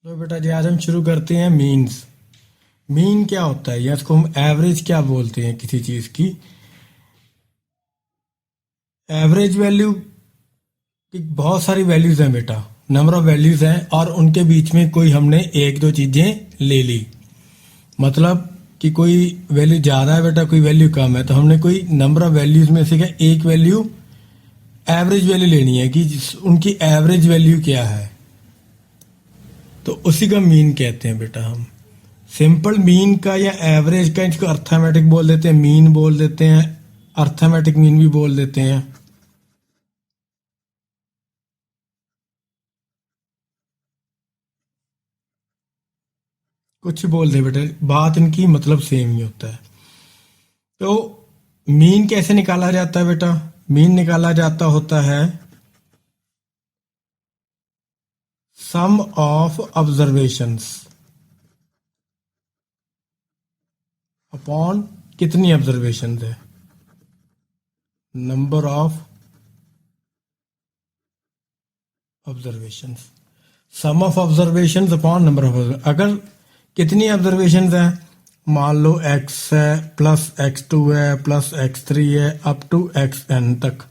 तो बेटा जी आज हम शुरू करते हैं मीन्स। मीन क्या होता है या इसको हम एवरेज क्या बोलते हैं किसी चीज की। एवरेज वैल्यू की बहुत सारी वैल्यूज हैं बेटा, नंबर ऑफ वैल्यूज हैं और उनके बीच में कोई हमने एक दो चीजें ले ली। मतलब कि कोई वैल्यू ज्यादा है बेटा, कोई वैल्यू कम है, तो हमने कोई नंबर ऑफ वैल्यूज में से क्या एक वैल्यू एवरेज वैल्यू लेनी है कि उनकी एवरेज वैल्यू क्या है, तो उसी का मीन कहते हैं बेटा हम। सिंपल मीन का या एवरेज का इसको अर्थमेटिक बोल देते हैं, मीन बोल देते हैं, अर्थमेटिक मीन भी बोल देते हैं। कुछ बोल दे बेटा, बात इनकी मतलब सेम ही होता है। तो मीन कैसे निकाला जाता है बेटा? मीन निकाला जाता होता है सम ऑफ ऑब्जर्वेशंस अपॉन कितनी ऑब्जर्वेशन है, number of observation. Sum of observation upon number of, अगर कितनी ऑब्जर्वेशन है, मान लो x है प्लस x2 है प्लस x3 है अप टू xn तक।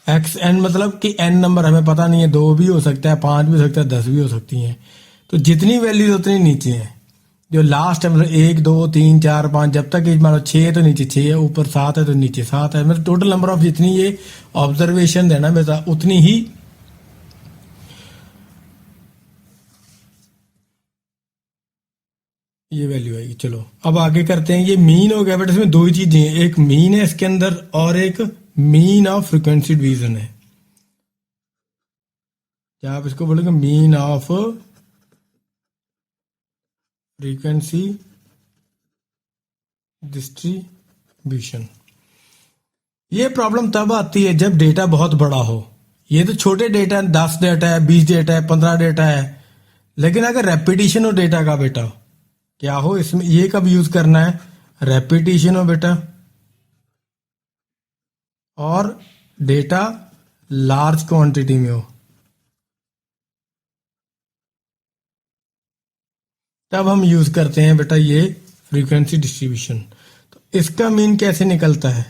xn मतलब कि n नंबर हमें पता नहीं है, 2 भी हो सकता है, 5 भी हो सकता है, 10 भी हो सकती हैं। तो जितनी वैल्यूज उतनी नीचे है, जो लास्ट है मतलब 1 2 3 4 5, जब तक मान लो 6 है तो नीचे 6 है, ऊपर 7 है तो नीचे 7 है, मतलब टोटल नंबर ऑफ जितनी ये ऑब्जर्वेशन है ना बेटा उतनी ही ये वैल्यू आएगी। चलो अब आगे करते हैं। ये मीन हो गया बट इसमें दो ही चीजें हैं, एक मीन है इसके अंदर और एक मीन ऑफ फ्रीक्वेंसी डिवीजन है। क्या आप इसको बोलेंगे? Mean of frequency distribution. ये प्रॉब्लम तब आती है जब डेटा बहुत बड़ा हो। ये तो छोटे डेटा है, 10 डेटा है, 20 डेटा है, 15 डेटा है, लेकिन अगर रेपिटेशन हो डेटा का बेटा क्या हो, इसमें ये कब यूज करना है? रेपिटेशन हो बेटा और डेटा लार्ज क्वांटिटी में हो, तब हम यूज करते हैं बेटा ये फ्रीक्वेंसी डिस्ट्रीब्यूशन। तो इसका मीन कैसे निकलता है?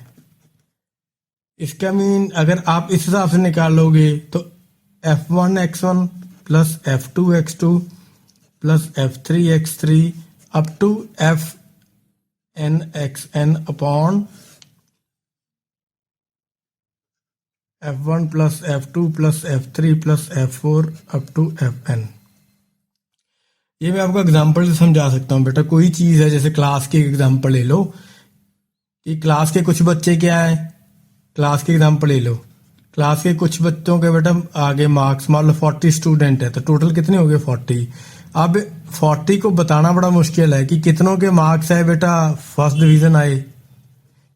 इसका मीन अगर आप इस हिसाब से निकालोगे तो f1x1 plus f2x2 plus f3x3 up to fn(xn) upon f1 plus f2 plus f3 plus f4 up to fn। ये मैं आपको एग्जांपल से समझा सकता हूँ बेटा। कोई चीज है, जैसे क्लास की एग्जांपल ले लो कि क्लास के कुछ बच्चे क्या है, क्लास की एग्जांपल ले लो। क्लास के कुछ बच्चों के बेटा आगे मार्क्स मान लो 40 स्टूडेंट है, तो टोटल कितने हो गए? 40। अब 40 को बताना बड़ा मुश्किल है कि कितनों के मार्क्स आए बेटा फर्स्ट डिवीजन आए,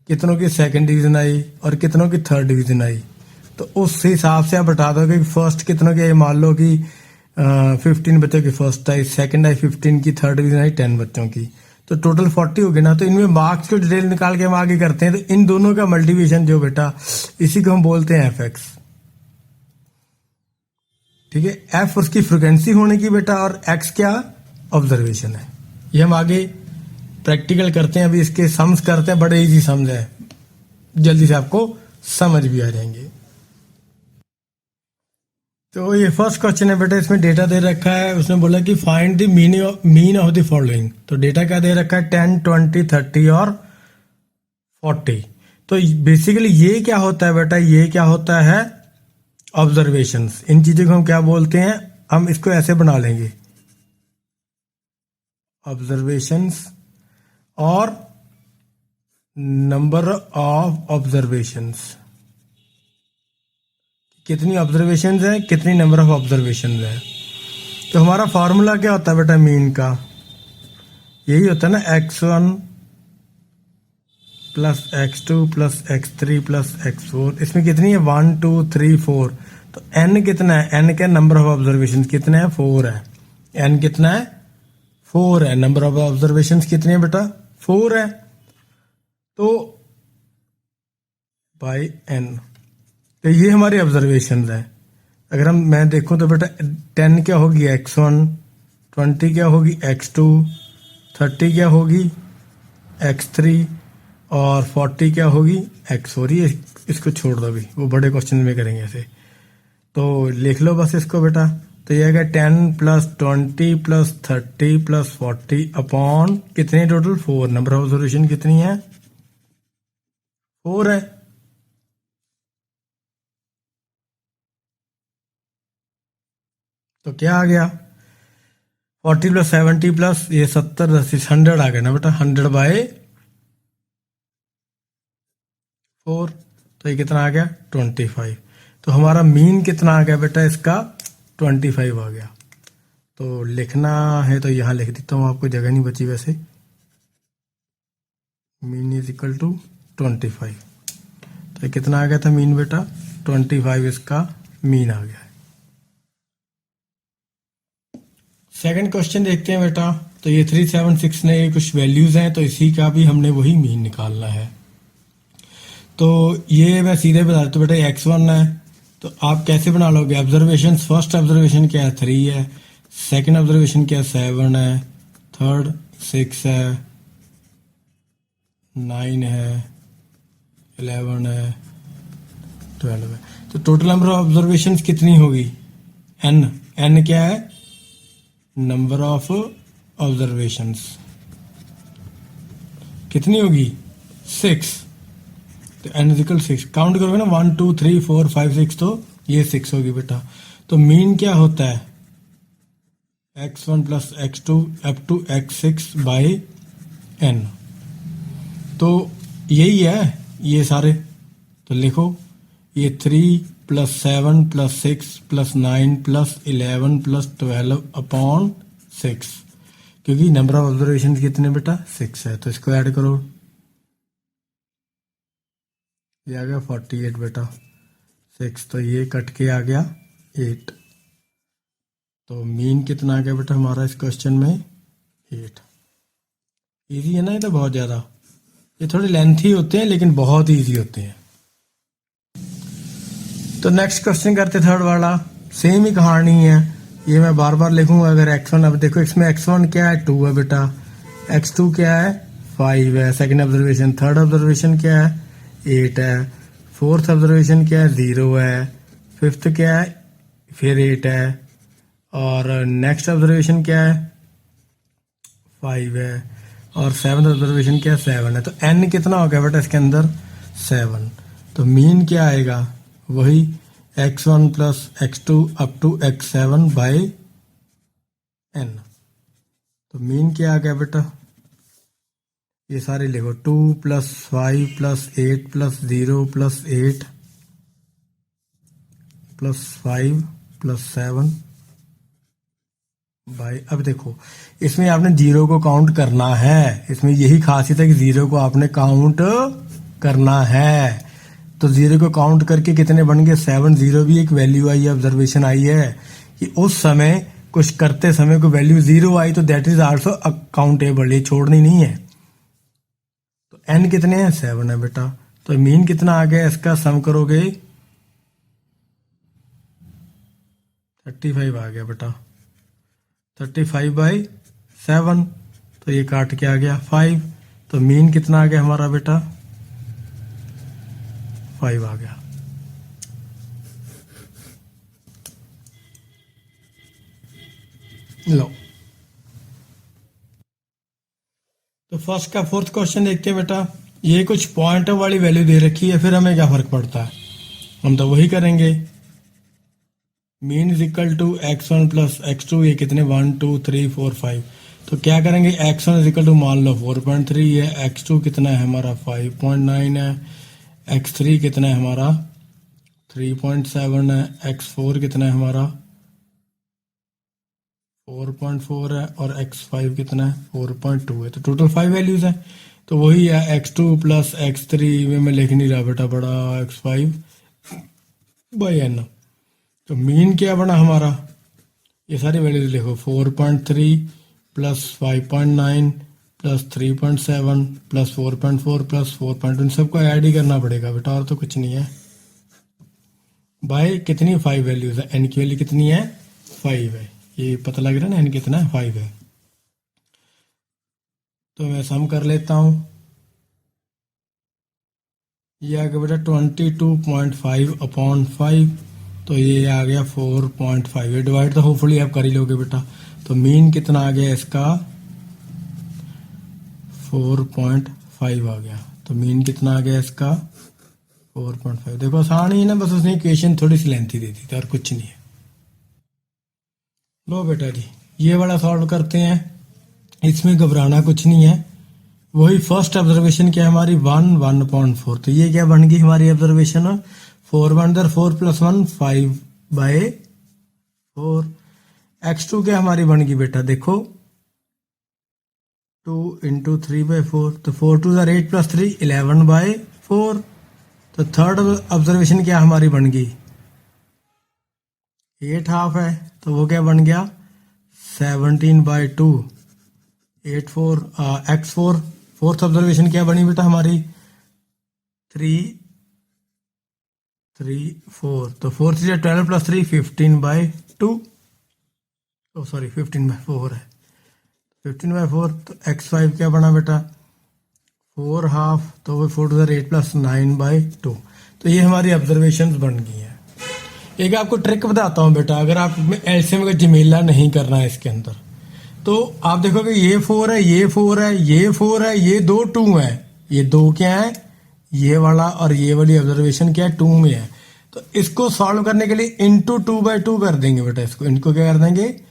कितनों की सेकंड डिवीजन आई और कितनों की थर्ड डिवीजन आई। तो उस हिसाब से आप बता दो कि फर्स्ट कितनों की आई। मान लो कि 15 बच्चों की फर्स्ट आई, सेकंड आई 15 की, थर्ड डिवीजन आई 10 बच्चों की, तो टोटल 40 हो गए ना। तो इनमें मार्क्स को डिटेल निकाल के हम आगे करते हैं, तो इन दोनों का मल्टीप्लिकेशन जो बेटा, इसी को हम बोलते हैं fx। ठीक है, f उसकी फ्रिक्वेंसी होने की बेटा और x क्या? ऑब्जर्वेशन है। ये हम आगे प्रैक्टिकल करते हैं, अभी इसके सम्स करते हैं, बड़े इजी सम्स है, जल्दी से आपको समझ भी आ जाएंगे। तो ये फर्स्ट क्वेश्चन है बेटा, इसमें डेटा दे रखा है, उसने बोला कि find the mean of the following. तो डेटा क्या दे रखा है? 10 20 30 और 40। तो बेसिकली ये क्या होता है बेटा? ये क्या होता है? ऑब्जर्वेशंस। इन चीजों को हम क्या बोलते हैं? हम इसको ऐसे बना लेंगे, ऑब्जर्वेशंस और नंबर ऑफ ऑब्जर्वेशंस। कितनी ऑब्जर्वेशंस है, कितनी नंबर ऑफ ऑब्जर्वेशंस है। तो हमारा फॉर्मूला क्या होता है बेटा मीन का? यही होता है ना, x1 plus x2 plus x3 plus x4। इसमें कितनी है? 1 2 3 4। तो n कितना है? n का नंबर ऑफ ऑब्जर्वेशन कितने हैं? 4 है। n कितना है? 4 है। नंबर ऑफ ऑब्जर्वेशन कितने हैं बेटा? 4 है। तो बाई n, तो ये हमारी ऑब्जर्वेशन है। अगर मैं देखूं तो बेटा 10 क्या होगी? x1 20 क्या होगी x2, 30 क्या होगी x3 और 40 क्या होगी x4। ये इसको छोड़ दो, अभी वो बड़े क्वेश्चन में करेंगे ऐसे। तो लिख लो बस इसको बेटा। तो ये आएगा 10 प्लस 20 प्लस 30 प्लस 40 अपॉन कितने टोटल 4। नंबर ऑफ ऑब्जर्वेशन कितनी है 4 है। तो क्या आ गया 40 प्लस 70 प्लस ये 70 10 100 आ गया ना बेटा, 100/4। तो ये कितना आ गया 25। तो हमारा मीन कितना आ गया बेटा इसका 25 आ गया। तो लिखना है तो यहाँ लिख देता हूँ, आपको जगह नहीं बची वैसे। Mean is equal to 25। तो ये कितना आ गया था मीन बेटा 25 इसका मीन आ गया है। सेकंड क्वेश्चन देखते हैं बेटा। तो ये 376 ने कुछ वैल्यूज हैं, तो इसी का भी हमने वही मीन निकालना है। तो ये मैं सीधे बता देता हूँ बेटा, x1 है तो आप कैसे बना लोगे ऑब्जर्वेशन। फर्स्ट ऑब्जर्वेशन क्या है 3 है, सेकंड ऑब्जर्वेशन क्या है 7 है, थर्ड 6 है, 9 है, 11 है, 12 है। तो टोटल नंबर ऑफ ऑब्जर्वेशन कितनी होगी n क्या है नंबर ऑफ ऑब्जर्वेशंस कितनी होगी 6। तो n इक्वल 6 काउंट करोगे ना 1 2 3 4 5 6, तो ये 6 होगी बेटा। तो मीन क्या होता है x1 plus x2 up to x6/n। तो यही है ये सारे। तो लिखो ये 3 plus 7 plus 6 plus 9 plus 11 plus 12 upon 6, क्योंकि नंबर ऑफ ऑब्जर्वेशन कितने बेटा 6 है। तो इसको ऐड करो, ये आ गया 48 बेटा 6। तो ये कट के आ गया 8। तो मीन कितना आ गया बेटा हमारा इस क्वेश्चन में 8। इजी है ना ये तो बहुत ज़्यादा। ये थोड़े लेंथी होते हैं लेकिन बहुत इजी होते हैं। तो नेक्स्ट क्वेश्चन करते थर्ड वाला। सेम ही कहानी है, ये मैं बार बार लिखूंगा। अगर x1, अब देखो इसमें x1 क्या है 2 है बेटा, x2 क्या है 5 है, सेकंड ऑब्जर्वेशन। थर्ड ऑब्जर्वेशन क्या है 8 है, फोर्थ ऑब्जर्वेशन क्या है 0 है, फिफ्थ क्या है फिर 8 है, और नेक्स्ट ऑब्जर्वेशन क्या है 5 है, और सेवंथ ऑब्जर्वेशन क्या है 7 है। तो n कितना हो गया बेटा इसके अंदर 7। तो मीन क्या आएगा वही x1 plus x2 up to x7/n। तो मीन क्या आ गया बेटा ये सारे लिखो 2 plus 5 plus 8 plus 0 plus 8 plus 5 plus 7 by. अब देखो इसमें आपने 0 को काउंट करना है, इसमें यही खासियत है कि 0 को आपने काउंट करना है। तो 0 को काउंट करके कितने बन गए 7। 0 भी एक वैल्यू आई है, ऑब्जर्वेशन आई है कि उस समय कुछ करते समय को वैल्यू 0 आई, तो दैट इज आल्सो अकाउंटेबल, ये छोड़नी नहीं है। तो n कितने हैं 7 है बेटा। तो मीन कितना आ गया इसका सम करोगे 35 आ गया बेटा, 35/7। तो ये काट के आ गया 5। तो मीन कितना आ गया हमारा बेटा 5 आ गया। लो तो फर्स्ट का फोर्थ क्वेश्चन देखते हैं बेटा। ये कुछ पॉइंटर वाली वैल्यू दे रखी है, फिर हमें क्या फर्क पड़ता है, हम तो वही करेंगे। Mean is equal to x1 plus x2, ये कितने 1 2 3 4 5। तो क्या करेंगे x1 इज इक्वल टू मान लो 4.3 है, x2 कितना है हमारा 5.9 है, x3 कितना है हमारा 3.7 है, x4 कितना है हमारा 4.4 है, और x5 कितना है 4.2 है। तो टोटल 5 वैल्यूज है। तो वही है x2 प्लस x3 में मैं लिख नहीं रहा बेटा बड़ा x5/n। तो मीन क्या बना हमारा, ये सारी वैल्यूज लिखो 4.3 प्लस 5.9 प्लस 3.7 प्लस 4.4 प्लस 4.2, सबको ऐड ही करना पड़ेगा बेटा, और तो कुछ नहीं है। बाय कितनी 5 वैल्यूज है, n की वैल्यू कितनी है 5 है। ये पता लग रहा है ना n कितना है, 5 है। तो मैं सम कर लेता हूं, ये आ गया बेटा 22.5 अपॉन 5, तो ये आ गया 4.5। ये डिवाइड तो होपफुली आप कर ही लोगे बेटा। तो मीन कितना आ गया इसका, 4.5 आ गया। तो मीन कितना आ गया इसका, 4.5। देखो आसान ही है ना, बस उसने इक्वेशन थोड़ी सी लेंथी दे दी थी और कुछ नहीं है। लो बेटा जी ये वाला सॉल्व करते हैं, इसमें घबराना कुछ नहीं है। वही फर्स्ट ऑब्जर्वेशन क्या है हमारी, 1/4। तो ये क्या बन गई हमारी ऑब्जर्वेशन, 4 1 4 + 1 5/4। x2 क्या हमारी बन गई बेटा, देखो 2 × 3/4। तो 4 2 8 + 3 11/4। तो थर्ड ऑब्जर्वेशन क्या हमारी बन गई, 8 है, तो वो क्या बन गया 17/2। 8 4 x4। फोर्थ ऑब्जर्वेशन क्या बनी बेटा हमारी, 3 3 4। तो 4 3 12 + 3 15/2। सॉरी 15/4 है, 15/4। तो x5 क्या बना बेटा, 4/2। तो वो 4 2 8 + 9/2। तो ये हमारी ऑब्जर्वेशंस बन गई हैं। एक आपको ट्रिक बताता हूँ बेटा, अगर आप एलसीएम का जमेला नहीं करना है इसके अंदर, तो आप देखोगे ये 4 है, ये 4 है, ये 4 है, ये 2 2 है। ये 2 क्या है, ये वाला और ये वाली ऑब्जर्वेशन क्या है, 2 में है। तो इसको सॉल्व करने के लिए इंटू 2/2 कर देंगे बेटा। इसको इनको क्या कर देंगे,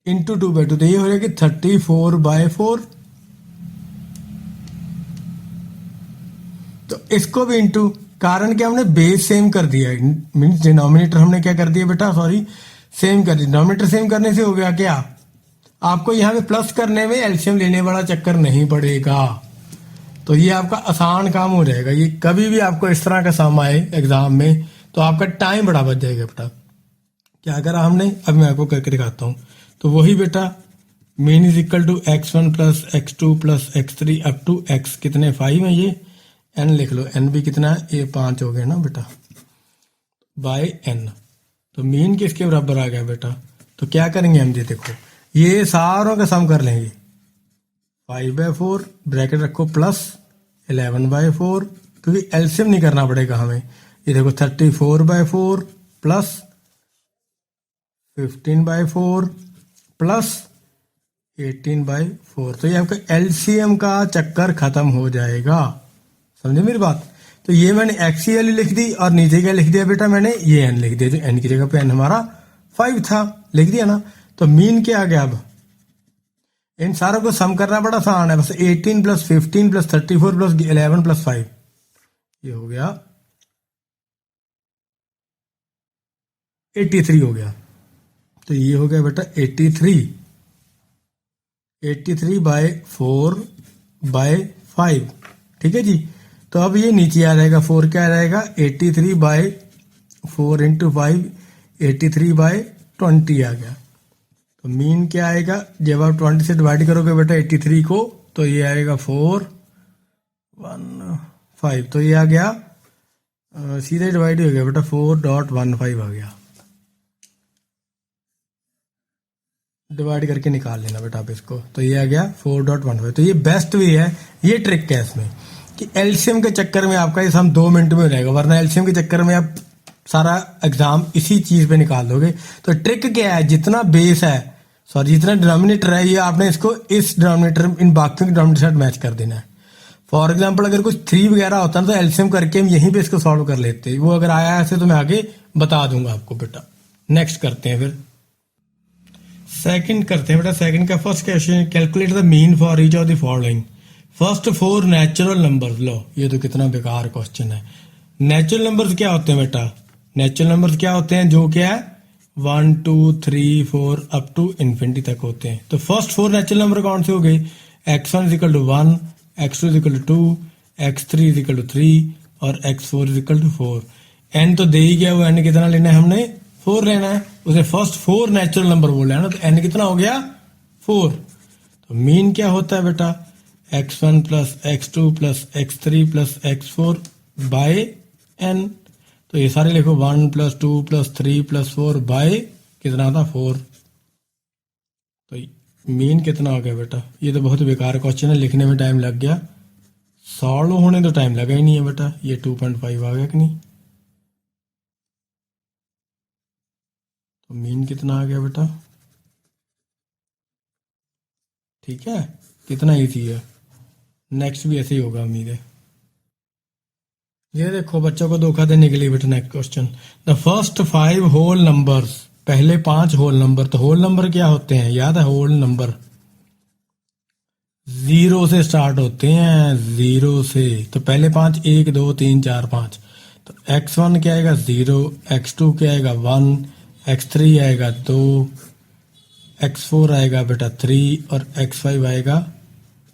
इंटू 2/2। तो ये हो जाएगी 34/4। तो इसको भी इंटू, कारण क्या हमने बेस सेम कर दिया है, मीन्स डिनोमिनेटर हमने क्या कर दिया बेटा, सॉरी सेम कर दिया। डिनोमिनेटर सेम करने से हो गया क्या, आपको यहाँ पे प्लस करने में एलसीएम लेने वाला चक्कर नहीं पड़ेगा। तो ये आपका आसान काम हो जाएगा। ये कभी भी आपको इस तरह का सम आए एग्जाम में तो आपका टाइम बड़ा बच जाएगा बेटा। क्या करा हमने, अब मैं आपको करके दिखाता हूँ। तो वही बेटा mean is equal to x1 + x2 + x3 up to x कितने 5 है, ये n लिख लो, n भी कितना है, ये 5 हो गया ना बेटा, बाय n। तो मीन किसके बराबर आ गया बेटा। तो क्या करेंगे हम, ये देखो ये सारों का सम कर लेंगे, 5/4 ब्रैकेट रखो प्लस 11/4, क्योंकि एलसीएम नहीं करना पड़ेगा हमें। ये देखो 34/4 प्लस 15/4 प्लस 18/4। तो ये आपका एलसीएम का चक्कर खत्म हो जाएगा, समझे मेरी बात। तो ये मैंने एक्स की वैल्यू लिख दी और नीचे क्या लिख दिया बेटा, मैंने ये n लिख दिया, जो n की जगह पे n हमारा 5 था, लिख दिया ना। तो मीन क्या आ गया, अब इन सारों को सम करना बड़ा आसान है, बस 18 + 15 + 34 + 11 + 5, ये हो गया 83 हो गया। तो ये हो गया बेटा 83/4/5, ठीक है जी। तो अब ये नीचे आ जाएगा, 4 क्या आ जाएगा, 83/4 × 5, 83/20 आ गया। तो मीन क्या आएगा, जब आप 20 से डिवाइड करोगे बेटा 83 को, तो ये आएगा 415। तो ये आ गया सीधे डिवाइड हो गया बेटा, 4.15 आ गया। डिवाइड करके निकाल लेना बेटा आप इसको, तो ये आ गया 4.15। तो ये बेस्ट वे है, ये ट्रिक है इसमें कि एलसीएम के चक्कर में आपका ये सम 2 मिनट में हो जाएगा, वरना एलसीएम के चक्कर में आप सारा एग्जाम इसी चीज पे निकाल दोगे। तो ट्रिक क्या है, जितना बेस है, सॉरी जितना डिनोमिनेटर है, ये आपने इसको इस डिनोमिनेटर इन बाकी के डिनोमिनेटर से मैच कर देना है। फॉर एग्जाम्पल अगर कुछ 3 वगैरह होता है तो एलसीएम करके हम यहीं पे इसको सॉल्व कर लेते हैं। वो अगर आया ऐसे तो मैं आगे बता दूंगा आपको बेटा। नेक्स्ट करते हैं, फिर सेकंड करते हैं बेटा। सेकंड का first question, calculate the mean for each of the following first 4 natural numbers. लो ये तो कितना बेकार क्वेश्चन है। नेचुरल नंबर्स क्या होते हैं बेटा, नेचुरल नंबर्स क्या होते हैं, जो क्या है 1 2 3 4 अप टू इन्फिनिटी तक होते हैं। तो फर्स्ट 4 नेचुरल नंबर कौन से हो गए, x1 = 1, x2 = 2, x3 = 3 और x4 = 4। n तो दे ही गया, वो n कितना लेना है हमने, 4 लेना है। उसे फर्स्ट 4 नेचुरल नंबर बोला है ना, तो n कितना हो गया 4। तो मीन क्या होता है बेटा, x1 + x2 + x3 + x4 bye n। तो ये सारे लिखो 1 + 2 + 3 + 4 बाय कितना था 4। तो मीन कितना हो गया बेटा? ये तो बहुत बेकार क्वेश्चन है, लिखने में टाइम लग गया, सॉल्व होने तो टाइम लगा ही नहीं है बेटा। ये 2.5 आ गया कि नहीं? तो मीन कितना आ गया बेटा? ठीक है, कितना ईजी है। नेक्स्ट भी ऐसे ही होगा उम्मीद है। ये देखो बच्चों को धोखा देने के लिए बेटा next question, the first 5 whole numbers, पहले 5 होल नंबर। तो होल नंबर क्या होते हैं? याद है, होल नंबर 0 से स्टार्ट होते हैं, 0 से। तो पहले 5 1 2 3 4 5। तो x1 क्या आएगा? 0, x2 क्या आएगा? 1, x3 आएगा 2, x4 आएगा बेटा 3 और x5 आएगा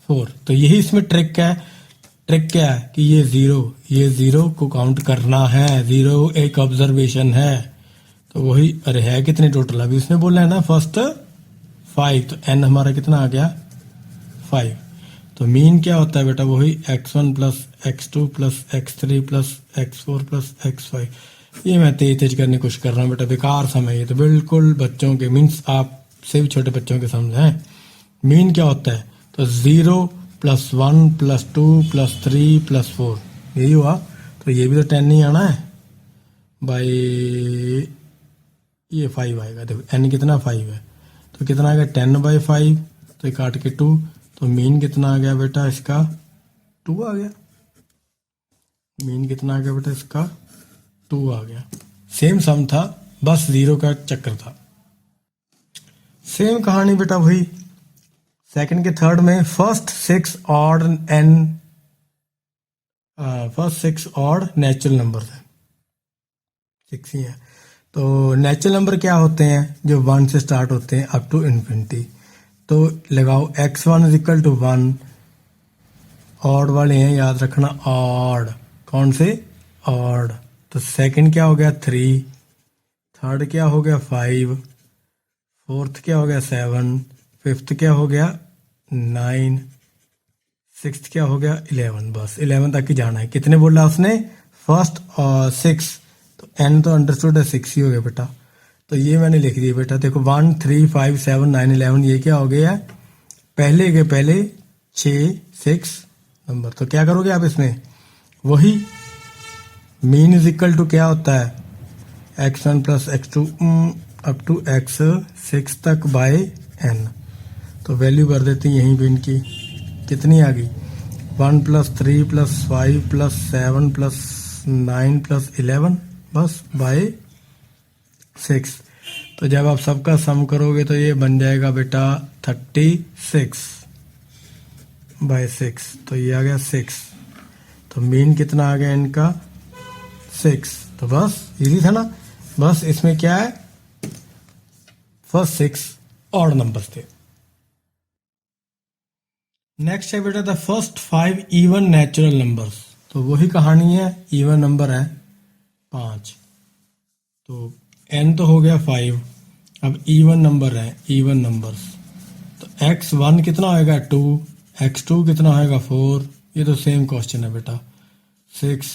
4। तो यही इसमें ट्रिक है। ट्रिक क्या है कि ये जीरो को काउंट करना है, 0 एक ऑब्जर्वेशन है। तो वही, अरे है कितने टोटल? अभी उसने बोला है ना फर्स्ट 5, तो n हमारा कितना आ गया? 5। तो मीन क्या होता है बेटा? वही x1 plus x2 plus x3 plus x4 plus x5। ये मैं तेज करने की कोशिश कर रहा हूँ बेटा, बेकार समय। ये तो बिल्कुल बच्चों के, मीन्स आपसे भी छोटे बच्चों के समझ है। मीन क्या होता है? तो 0 प्लस 1 प्लस 2 प्लस 3 प्लस 4, यही हुआ। तो ये भी तो 10 नहीं आना है भाई, ये 5 आएगा। देखो n कितना? 5 है, तो कितना आएगा? 10/5। तो ये काट के 2। तो मीन कितना आ गया बेटा इसका? 2 आ गया। मीन कितना आ गया बेटा इसका? 2 आ गया। सेम सम था, बस 0 का चक्कर था। सेम कहानी बेटा वही सेकंड के थर्ड में, फर्स्ट 6 ऑड नेचुरल नंबर है, 6 ही है। तो नेचुरल नंबर क्या होते हैं? जो 1 से स्टार्ट होते हैं अप टू इन्फिनिटी। तो लगाओ x1 is equal to 1, odd वाले हैं याद रखना, ऑड। कौन से? ऑड। तो सेकंड क्या हो गया? 3, थर्ड क्या हो गया? 5, फोर्थ क्या हो गया? 7, फिफ्थ क्या हो गया? 9, सिक्स्थ क्या हो गया? 11। बस 11 तक ही जाना है। कितने बोला उसने? फर्स्ट और 6। तो n तो अंडरस्टूड है, 6 ही हो गया बेटा। तो ये मैंने लिख दिया बेटा। देखो 1 3 5 7 9 11, ये क्या हो गया? पहले के पहले 6 6 नंबर। तो क्या करोगे आप इसमें? वही मीन इज इक्वल टू क्या होता है? x1 plus x2 up to x6 तक बाय n। तो वैल्यू कर देते हैं यहीं पे इनकी, कितनी आ गई? 1 plus 3 plus 5 plus 7 plus 9 plus 11, बस बाय 6। तो जब आप सबका सम करोगे तो ये बन जाएगा बेटा 36 बाय 6। तो ये आ गया 6। तो मीन कितना आ गया इनका? 6। तो बस इजी था ना। बस इसमें क्या है? फर्स्ट 6 ऑड नंबर्स थे। नेक्स्ट है बेटा the first 5 even natural numbers. तो वही कहानी है, इवन नंबर है 5। तो n तो हो गया 5, अब इवन नंबर है, इवन नंबर्स। तो x1 कितना होएगा? 2, x2 कितना होएगा? 4। ये तो सेम क्वेश्चन है बेटा। 6,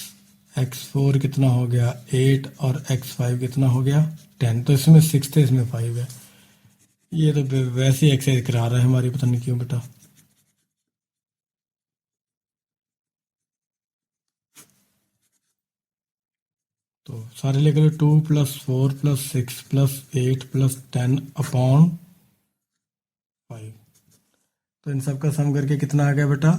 x4 कितना हो गया? 8 और x5 कितना हो गया? 10। तो इसमें 6 थे, इसमें 5 है। ये तो वैसे ही एक्सरसाइज करा रहा है हमारी, पता नहीं क्यों बेटा। तो सारे लेकर 2 plus 4 plus 6 plus 8 plus 10 upon 5। तो इन सब का सम करके कितना आ गया बेटा?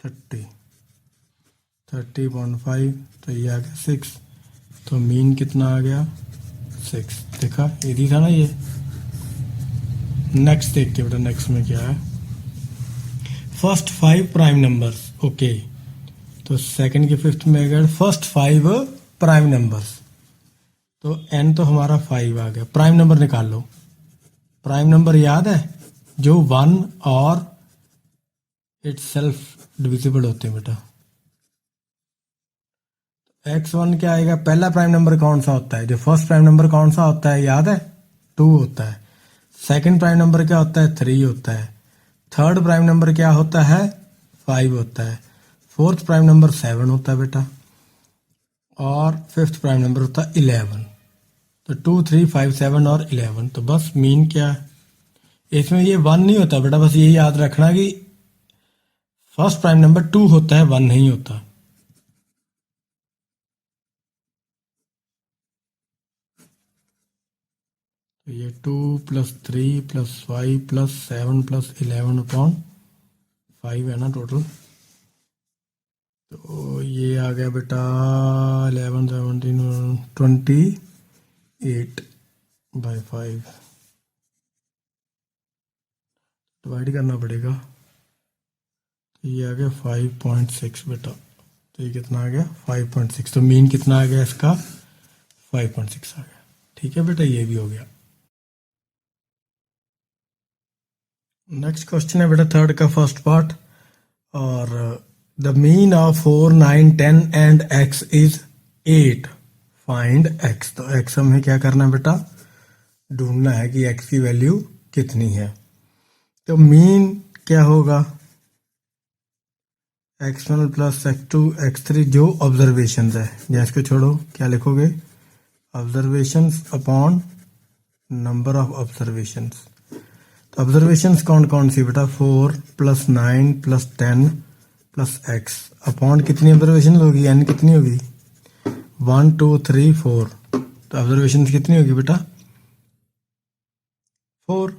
30.5। तो ये आ गया 6। तो मीन कितना आ गया? 6। देखा, इजी था ना ये। नेक्स्ट देखते बेटा, नेक्स्ट में क्या है? First 5 prime numbers. ओके, तो सेकंड के फिफ्थ में अगर फर्स्ट 5 प्राइम नंबर्स, तो n तो हमारा 5 आ गया। प्राइम नंबर निकाल लो। प्राइम नंबर याद है? जो 1 और इट्स सेल्फ डिविजिबल होते हैं बेटा। x1 क्या आएगा? पहला प्राइम नंबर कौन सा होता है? जो फर्स्ट प्राइम नंबर कौन सा होता है? याद है? 2 होता है। सेकंड प्राइम नंबर क्या होता है? 3 होता है। थर्ड प्राइम नंबर क्या होता है? 5 होता है। फोर्थ प्राइम नंबर 7 होता है बेटा। और फिफ्थ प्राइम नंबर होता है 11। तो 2, 3, 5, 7 और 11। तो बस मीन क्या है, इसमें ये 1 नहीं होता बेटा, बस यही याद रखना कि फर्स्ट प्राइम नंबर 2 होता है, 1 नहीं होता। तो ये 2 + 3 + 5 + 7 + 11/5 है ना टोटल। तो ये आ गया बेटा 11, 17, 28/5 डिवाइड करना पड़ेगा। तो ये आ गया 5.6 बेटा। तो ये कितना आ गया 5.6। तो मीन कितना आ गया इसका 5.6 आ गया। ठीक है बेटा, ये भी हो गया। नेक्स्ट क्वेश्चन है बेटा थर्ड का फर्स्ट पार्ट, और the mean of 4, 9, 10 and x is 8, find x। तो x हमें क्या करना है बेटा, ढूंढना है कि x की वैल्यू कितनी है। तो मीन क्या होगा, x1 + x2 x3 जो ऑब्जर्वेशन है, या इसको छोड़ो, क्या लिखोगे, observations upon number of observations. तो ऑब्जर्वेशंस कौन कौन सी बेटा, 4 + 9 + 10 + x अपॉन कितनी ऑब्जर्वेशन होगी, n कितनी होगी, 1, 2, 3, 4। तो ऑब्जर्वेशन कितनी होगी बेटा 4।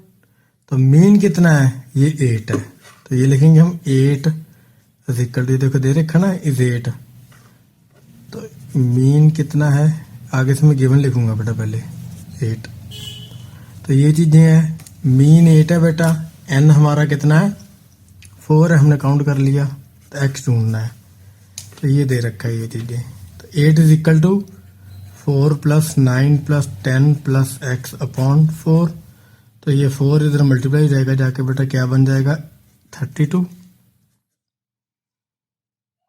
तो मीन कितना है, ये 8 है। तो ये लिखेंगे हम 8 इक्वल टू, देखो दे रखा ना, इज 8। तो मीन कितना है, आगे से मैं गिवन लिखूंगा बेटा पहले 8। तो ये चीजें हैं, मीन 8 है बेटा, n हमारा कितना है 4 है, हमने काउंट कर लिया। तो x ढूंढना है, तो ये दे रखा है ये चीजें। तो 8 is equal to 4 + 9 + 10 + x upon 4। तो ये 4 इधर मल्टीप्लाई हो जाएगा जाके बेटा, क्या बन जाएगा 32।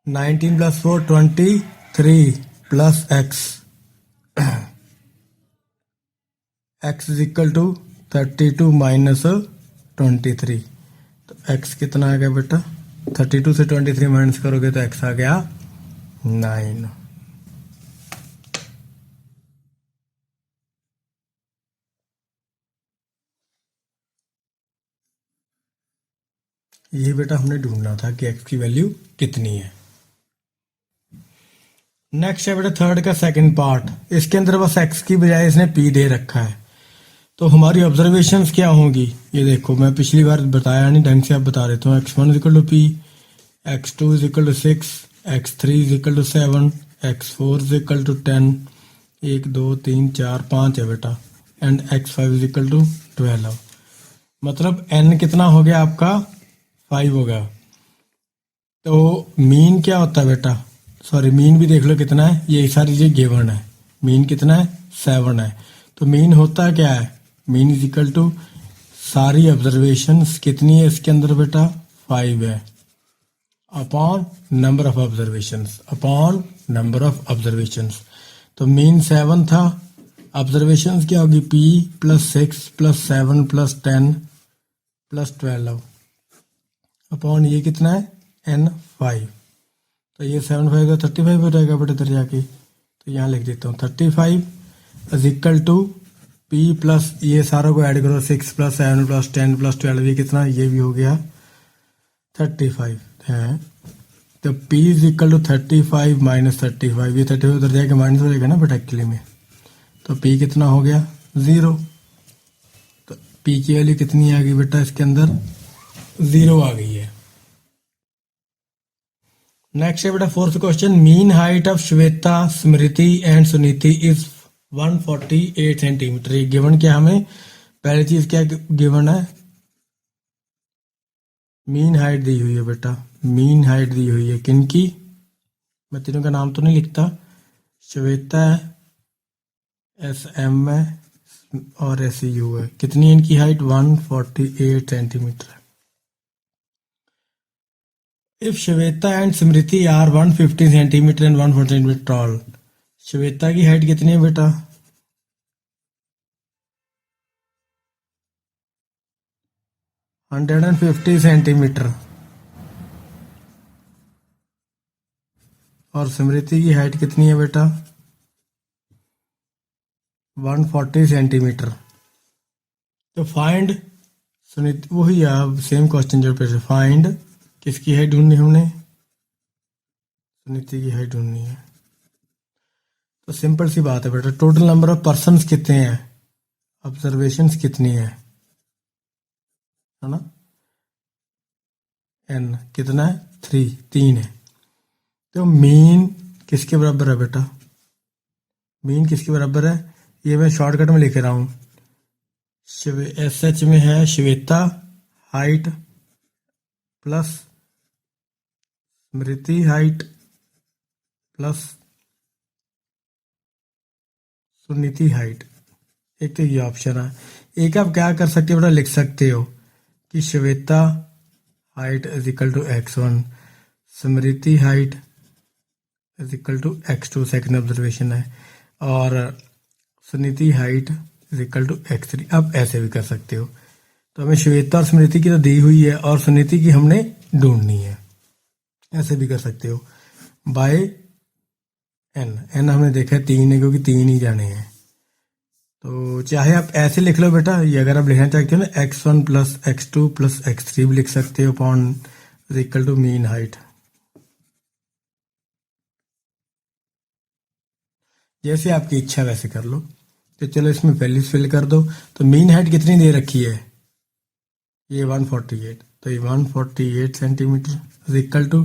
19 + 4 23 + x, x is equal to 32 - 23। तो x कितना आ गया बेटा, 32 से 23 माइनस करोगे तो x आ गया 9। ये बेटा हमने ढूंढना था कि x की वैल्यू कितनी है। नेक्स्ट है बेटा थर्ड का सेकंड पार्ट, इसके अंदर बस x की बजाय इसने p दे रखा है। तो हमारी ऑब्जर्वेशंस क्या होंगी, ये देखो मैं पिछली बार बताया नहीं ढंग से, अब बता देता हूँ। x1 = p, x2 = 6, x3 = 7, x4 = 10, 1, 2, 3, 4, 5 है बेटा, एंड x5 = 12। मतलब n कितना हो गया आपका 5 हो गया। तो मीन क्या होता है बेटा, सॉरी मीन भी देख लो कितना है, ये सारी चीजें गिवन है। मीन कितना है 7 है। तो मीन होता क्या है, मीन इज इक्वल टू सारी ऑब्जर्वेशंस कितनी है इसके अंदर बेटा 5 है, upon number of observations, upon number of observations. तो मीन 7 था, ऑब्जर्वेशंस क्या होगी p + 6 + 7 + 10 + 12 अपॉन ये कितना है n 5। तो ये 7 5 का 35 हो जाएगा बेटा इधर जाके। तो यहाँ लिख देता हूँ 35 is equal to p plus ये सारों को ऐड करो, 6 + 7 + 10 + 12, ये कितना, ये भी हो गया 35 है। तो p इज इक्वल टू 35 - 35, ये 35 उधर जाके माइनस हो जाएगा ना बेटा एक्चुअली में। तो p कितना हो गया 0। तो p की वैल्यू कितनी आ गई बेटा इसके अंदर 0 आ गई है। नेक्स्ट है बेटा fourth question, mean height of Shweta, Smriti and Suniti is 148 centimetre. ये गिवन क्या, हमें पहली चीज क्या गिवन है, मीन हाइट दी हुई है बेटा, मीन हाइट दी हुई है किनकी, मैं तीनों का नाम तो नहीं लिखता, श्वेता है, SM है और SU है। कितनी है इनकी हाइट 148 सेंटीमीटर है। If Shweta and Smriti are 150 centimetre and 140 centimetre tall, Shweta की हाइट कितनी है बेटा 150 सेंटीमीटर, और स्मृति की हाइट कितनी है बेटा 140 सेंटीमीटर। तो फाइंड सुनीत वही है, सेम क्वेश्चन जो पे फाइंड किसकी हाइट ढूंढनी हमने, सुनीति की हाइट ढूंढनी है। तो सिंपल सी बात है बेटा, टोटल नंबर ऑफ पर्सन्स कितने हैं, ऑब्जर्वेशंस कितनी है ना, n कितना है 3 है। तो मीन किसके बराबर है बेटा, मीन किसके बराबर है, ये मैं शॉर्टकट में लिख रहा हूँ, SH में है श्वेता हाइट प्लस स्मृति हाइट प्लस सुनीति हाइट। एक तो ये ऑप्शन है। एक आप क्या कर सकते हो बेटा, लिख सकते हो कि Shweta height is equal to x1, Smriti height is equal to x2, second observation है, और Suniti height is equal to x3। आप ऐसे भी कर सकते हो। तो हमें श्वेता और स्मृति की तो दी हुई है और सुनीति की हमने ढूंढनी है, ऐसे भी कर सकते हो। बाय n हमने देखा 3 है क्योंकि 3 ही जाने हैं। तो चाहे आप ऐसे लिख लो बेटा, ये अगर आप लिखना चाहते हो ना x1 plus x2 plus x3 भी लिख सकते हो upon is equal to mean height, जैसे आपकी इच्छा वैसे कर लो। तो चलो इसमें वैल्यूज फिल कर दो। तो मीन हाइट कितनी दे रखी है, ये 148, तो ये 148 सेंटीमीटर इज इक्वल टू,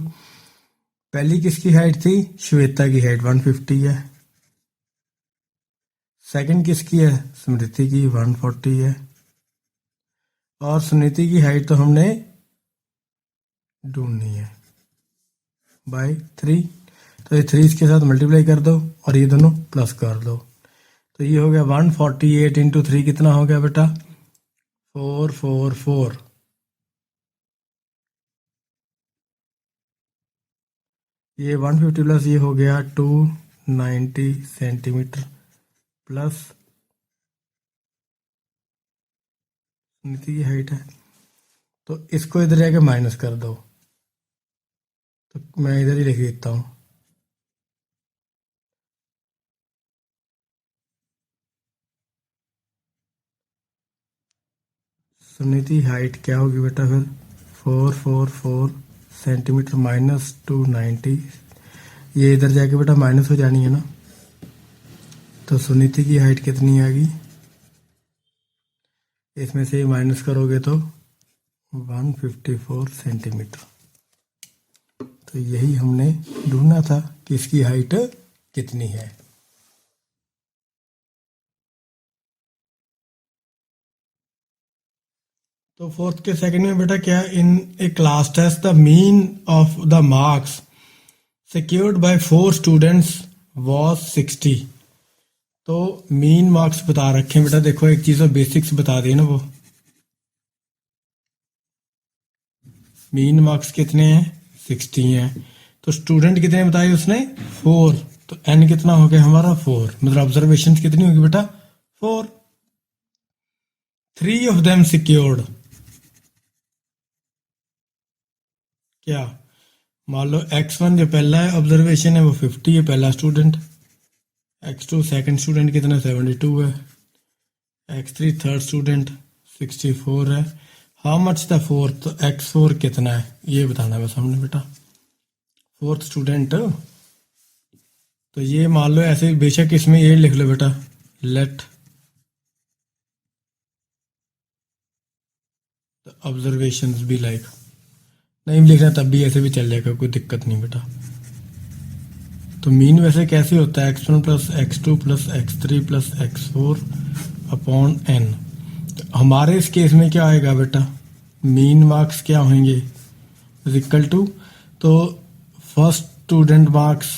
पहली किसकी हाइट थी, श्वेता की हाइट 150 है, सेकंड किसकी है, स्मृति की 140 है, और सुनीति की हाइट तो हमने ढूंढनी है बाय 3। तो ये 3 इसके साथ मल्टीप्लाई कर दो और ये दोनों प्लस कर दो। तो ये हो गया 148 इंटू 3 कितना हो गया बेटा, 444। ये 150 प्लस ये हो गया 290 सेंटीमीटर प्लस सुनीति की हाइट है। तो इसको इधर जाके माइनस कर दो, तो मैं इधर ही लिख देता हूँ। सुनीति हाइट क्या होगी बेटा फिर, 444 सेंटीमीटर माइनस 290, ये इधर जाके बेटा माइनस हो जानी है ना। तो सुनीति की हाइट कितनी आएगी, इसमें से माइनस करोगे तो 154 सेंटीमीटर। तो यही हमने ढूंढना था कि इसकी हाइट कितनी है। तो फोर्थ के सेकंड में बेटा क्या, in a class test the mean of the marks secured by 4 students was 60। तो मीन मार्क्स बता रखे हैं बेटा, देखो एक चीज बेसिक्स बता दिए ना, वो मीन मार्क्स कितने हैं 60 हैं। तो स्टूडेंट कितने बताए उसने 4, तो n कितना हो गया हमारा 4, मतलब ऑब्जर्वेशन कितनी होगी बेटा 4। 3 ऑफ देम सिक्योर्ड, क्या मान लो x1 जो पहला है ऑब्जर्वेशन है वो 50 है, पहला स्टूडेंट, x2 सेकंड स्टूडेंट कितना 72 है, x3 थर्ड स्टूडेंट 64 है। How much the fourth, x4 कितना है ये बताना है बस हमने बेटा, फोर्थ स्टूडेंट। तो ये मान लो ऐसे, बेशक इसमें ये लिख लो बेटा, let the observations be like, नहीं लिखना तब भी ऐसे भी चल जाएगा, कोई दिक्कत नहीं बेटा। तो मीन वैसे कैसे होता है, x1 plus x2 plus x3 plus x4 upon n। तो हमारे इस केस में क्या आएगा बेटा, मीन मार्क्स क्या होंगे इज इक्वल टू, तो फर्स्ट स्टूडेंट मार्क्स,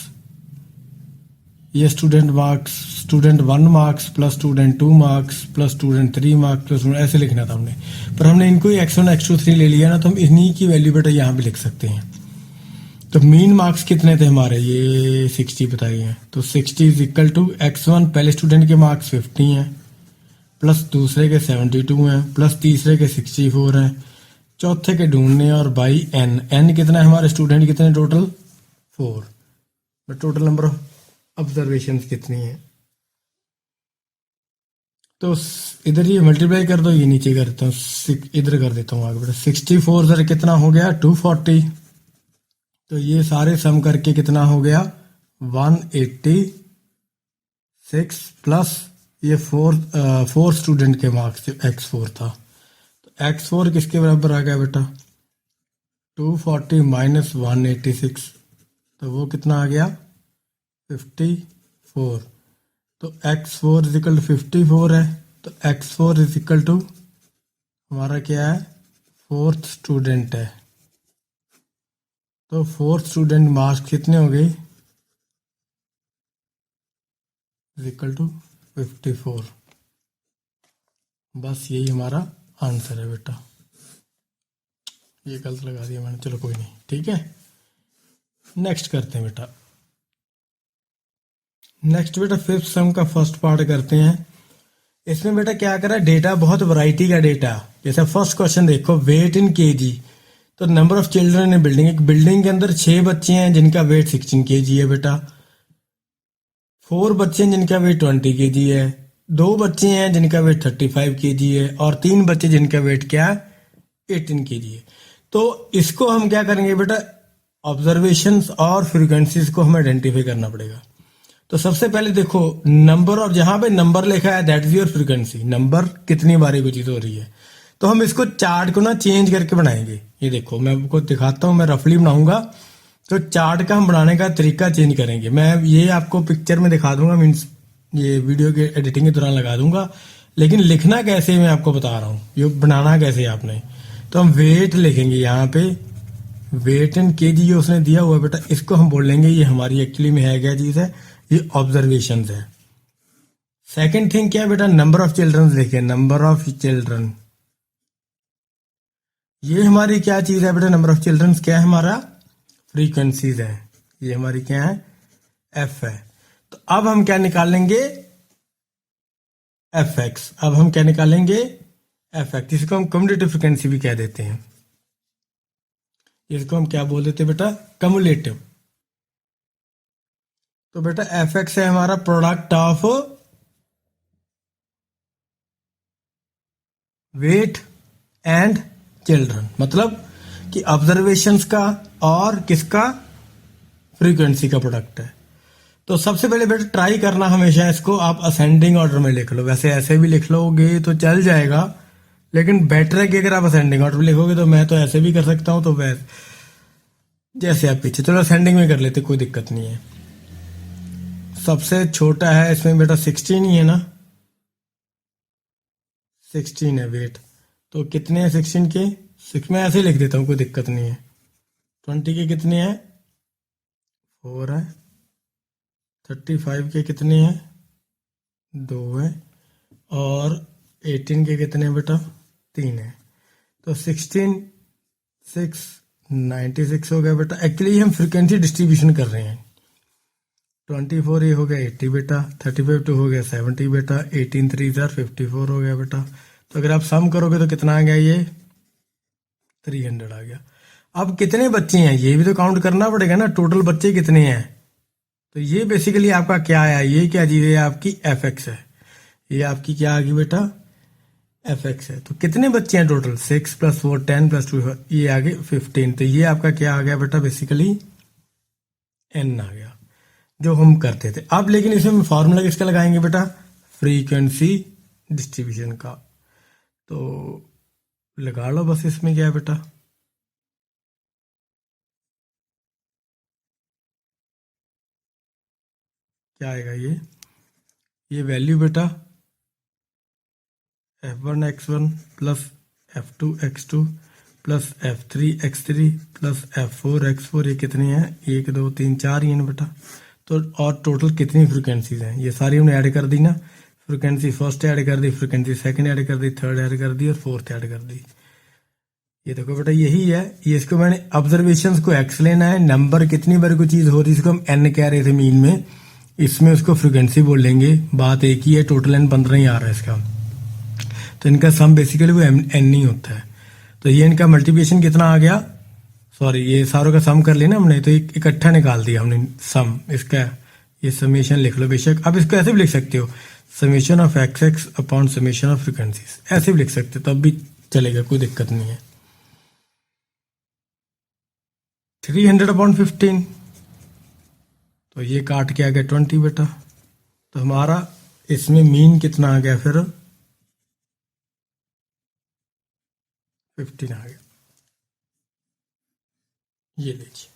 ये student marks, student 1 marks plus student 2 marks plus student 3 marks plus, ऐसे लिखना था हमने, पर हमने इनको ही x1 x2 3 ले लिया ना, तो हम इन्हीं की वैल्यू बेटा यहाँ भी लिख सकते हैं। तो मीन मार्क्स कितने थे हमारे, ये 60 बताए हैं। तो 60 इज इक्वल टू x1 पहले स्टूडेंट के मार्क्स 50 हैं प्लस दूसरे के 72 हैं प्लस तीसरे के 64 हैं, चौथे के ढूंढने और बाई n कितना है हमारे स्टूडेंट कितने total 4, but total number of observation कितनी है। तो इधर ये मल्टीप्लाई कर दो, ये नीचे कर देता हूँ, इधर कर देता हूँ आगे बेटा। 64 सर कितना हो गया 240, तो ये सारे सम करके कितना हो गया 186 प्लस ये फोर स्टूडेंट के मार्क्स जो x4 था, तो x4 किसके बराबर आ गया बेटा 240 माइनस 186, तो वो कितना आ गया 54, तो x4 इजिकल टू 54 है, तो x4 इजिकल टू हमारा क्या है फोर्थ स्टूडेंट है, तो फोर्थ स्टूडेंट मार्क्स कितने हो गए इजिकल टू 54। बस यही हमारा आंसर है बेटा, ये गलत लगा दिया मैंने, चलो कोई नहीं, ठीक है। नेक्स्ट करते हैं बेटा। नेक्स्ट बेटा फिफ्थ सम का फर्स्ट पार्ट करते हैं। इसमें बेटा क्या करा, डेटा बहुत वैरायटी का डेटा, जैसे फर्स्ट क्वेश्चन देखो वेट इन केजी, तो number of children in building, एक बिल्डिंग के अंदर 6 बच्चे हैं जिनका वेट 16 केजी है बेटा, 4 बच्चे हैं जिनका वेट 20 केजी है, 2 बच्चे हैं जिनका वेट 35 केजी है, और 3 बच्चे जिनका वेट क्या है 18 केजी है। तो इसको हम क्या करेंगे बेटा, ऑब्जर्वेशंस और फ्रीक्वेंसीज को हमें आइडेंटिफाई करना पड़ेगा। तो सबसे पहले देखो नंबर, और जहां पे नंबर लिखा है that is your frequency, number कितनी बारी व्यतीत हो रही है। तो हम इसको चार्ट को ना चेंज करके बनाएंगे, ये देखो मैं आपको दिखाता हूं, मैं रफली बनाऊंगा, तो चार्ट का हम बनाने का तरीका चेंज करेंगे। मैं ये आपको पिक्चर में दिखा दूंगा, मीन्स ये वीडियो के एडिटिंग के दौरान लगा दूंगा, लेकिन लिखना कैसे मैं आपको बता रहा हूँ, ये बनाना कैसे आपने। तो हम वेट लिखेंगे यहाँ पे, वेट इन केजी ये उसने दिया हुआ है बेटा, इसको हम बोल लेंगे ये हमारी एक्चुअली में है क्या चीज है, ये ऑब्जर्वेशन है। सेकेंड थिंग क्या है बेटा, नंबर ऑफ चिल्ड्रन लिखे, नंबर ऑफ चिल्ड्रन, ये हमारी क्या चीज है बेटा, नंबर ऑफ चिल्ड्रन क्या है हमारा फ्रीक्वेंसीज है, ये हमारी क्या है एफ है। तो अब हम क्या निकालेंगे एफ एक्स, अब हम क्या निकालेंगे एफ एक्स, इसको हम कम्युलेटिव फ्रीक्वेंसी भी कह देते हैं, इसको हम क्या बोल देते हैं बेटा कम्युलेटिव। तो बेटा एफ एक्स है हमारा product of weight and children, मतलब कि ऑब्जर्वेशंस का और किसका फ्रीक्वेंसी का प्रोडक्ट है। तो सबसे पहले बेटा ट्राई करना हमेशा इसको आप असेंडिंग ऑर्डर में लिख लो, वैसे ऐसे भी लिख लोगे तो चल जाएगा, लेकिन बेटर है कि अगर आप असेंडिंग ऑर्डर में लिखोगे, तो मैं तो ऐसे भी कर सकता हूं, तो वैसे जैसे आप पीछे, चलो असेंडिंग में कर लेते, कोई दिक्कत नहीं है। सबसे छोटा है इसमें बेटा 16 ही है ना, 16 है वेट, तो कितने हैं 16 के 6, मैं ऐसे ही लिख देता हूँ कोई दिक्कत नहीं है। 20 के कितने हैं 4 है, 35 के कितने हैं 2 है, और 18 के कितने हैं बेटा 3 है। तो 16 6 96 हो गया बेटा। एक्चुअली हम फ्रीक्वेंसी डिस्ट्रीब्यूशन कर रहे हैं। 24 ये हो गया 80 बेटा, 35 2 हो गया 70 बेटा, 18 3 54 हो गया बेटा। तो अगर आप सम करोगे तो कितना आ गया, ये 300 आ गया। अब कितने बच्चे हैं ये भी तो काउंट करना पड़ेगा ना, टोटल बच्चे कितने हैं। तो ये बेसिकली आपका क्या है, ये क्या चीज है आपकी एफ एक्स है, ये आपकी क्या आ गई बेटा एफ एक्स है। तो कितने बच्चे हैं टोटल 6 + 4 10 + 2 ये आ गए 15। तो ये आपका क्या आ गया बेटा बेसिकली एन आ गया जो हम करते थे। अब लेकिन इसमें फॉर्मूला किसका लगाएंगे बेटा, फ्रीक्वेंसी डिस्ट्रीब्यूशन का। तो लगा लो बस, इसमें क्या है बेटा क्या आएगा, ये वैल्यू बेटा f1 x1 + f2 x2 + f3 x3 + f4 x4 ये कितने हैं 1 2 3 4 ही है ना बेटा। तो और टोटल कितनी फ्रिक्वेंसीज हैं ये सारी हमने ऐड कर दी ना, फ्रिक्वेंसी फर्स्ट ऐड कर दी, फ्रिक्वेंसी सेकंड ऐड कर दी, थर्ड ऐड कर दी और फोर्थ ऐड कर दी। ये देखो बेटा यही है, ये इसको मैंने ऑब्जर्वेशंस को एक्स लेना है, नंबर कितनी बार कोई चीज हो रही है इसको हम एन कह रहे थे मीन में, इसमें उसको फ्रिक्वेंसी बोल लेंगे। बात एक ही है, टोटल एन 15 ही आ रहा है इसका, तो इनका सम बेसिकली वो एन ही होता है। तो ये इनका मल्टीप्लिकेशन कितना आ गया, सॉरी ये सारों का सम कर लेना हमने, तो इकट्ठा निकाल दिया हमने सम इसका, ये समेशन लिख लो बेशक। आप इसको ऐसे भी लिख सकते हो, summation of x x upon summation of frequencies, ऐसे भी लिख सकते हो, तब भी चलेगा, कोई दिक्कत नहीं है। 300/15, तो ये काट के आ गया 20 बेटा। तो हमारा इसमें मीन कितना आ गया फिर, 15 आ गया। ये लीजिए।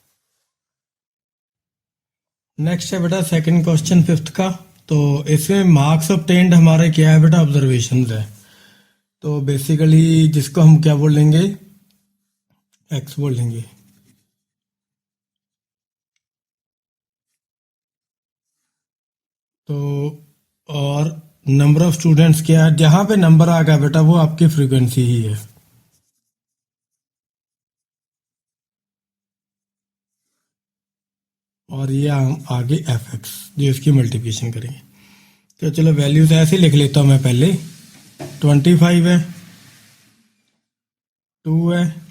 नेक्स्ट है बेटा सेकंड क्वेश्चन फिफ्थ का। तो इसमें मार्क्स ऑब्टेन्ड हमारे क्या है बेटा, ऑब्जर्वेशन है। तो बेसिकली जिसको हम क्या बोल लेंगे, एक्स बोल लेंगे। तो और नंबर ऑफ स्टूडेंट्स क्या है, जहां पे नंबर आ गया बेटा वो आपकी फ्रीक्वेंसी ही है। और ये हम आगे एफ एक्स जो इसकी मल्टीप्लिकेशन करेंगे। तो चलो वैल्यूज ऐसे लिख लेता हूं मैं पहले। 25 है, 2 है,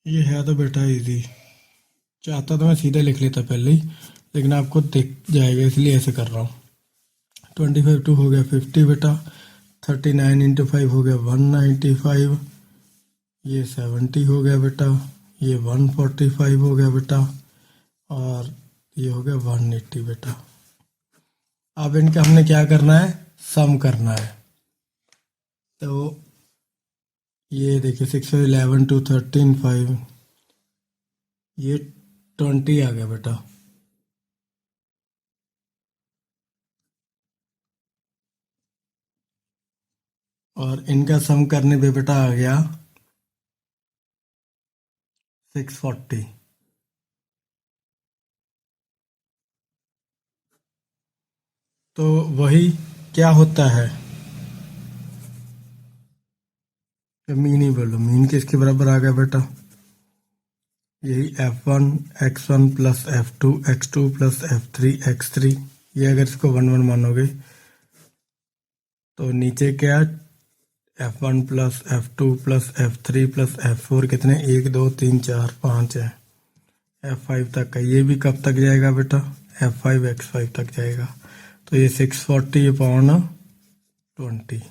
ये है तो बेटा इजी। चाहता तो मैं सीधे लिख लेता पहले ही, लेकिन आपको दिख जाएगा इसलिए ऐसे कर रहा हूँ। 25 2 हो गया 50 बेटा, 39 इंटू 5 हो गया 195, ये 70 हो गया बेटा, ये 145 हो गया बेटा, और ये हो गया 180 बेटा। अब इनका हमने क्या करना है, सम करना है। तो ये देखिए 6 11 2 13 5, ये 20 आ गया बेटा। और इनका सम करने पे बेटा आ गया 640। तो वही क्या होता है, मीन ही बोलो, मीन किसके बराबर आ गया बेटा, यही F1 x1 plus F2 x2 plus F3 x3। ये अगर इसको 1 1 मानोगे तो नीचे क्या, F1 plus F2 plus F3 plus F4 कितने, 1 2 3 4 5 है, F5 तक का। ये भी कब तक जाएगा बेटा, F5 x5 तक जाएगा। तो ये 640/20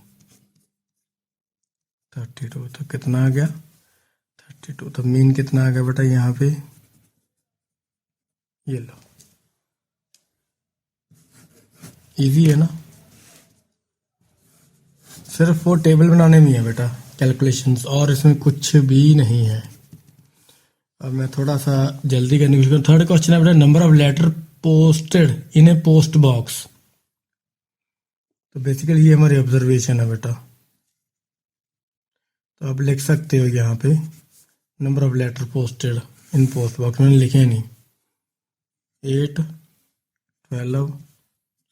32, तो कितना आ गया 32। तो मीन कितना आ गया बेटा यहाँ पे, ये लो। इजी है ना, सिर्फ वो टेबल बनाने में है बेटा कैलकुलेशंस, और इसमें कुछ भी नहीं है। अब मैं थोड़ा सा जल्दी करने की कोशिश करूँ। थर्ड क्वेश्चन है बेटा, number of letter posted in a post box. तो बेसिकली ये हमारी ऑब्जर्वेशन है बेटा। तो आप लिख सकते हो यहाँ पे number of letter posted in post box, मैंने लिखे नहीं। 8 12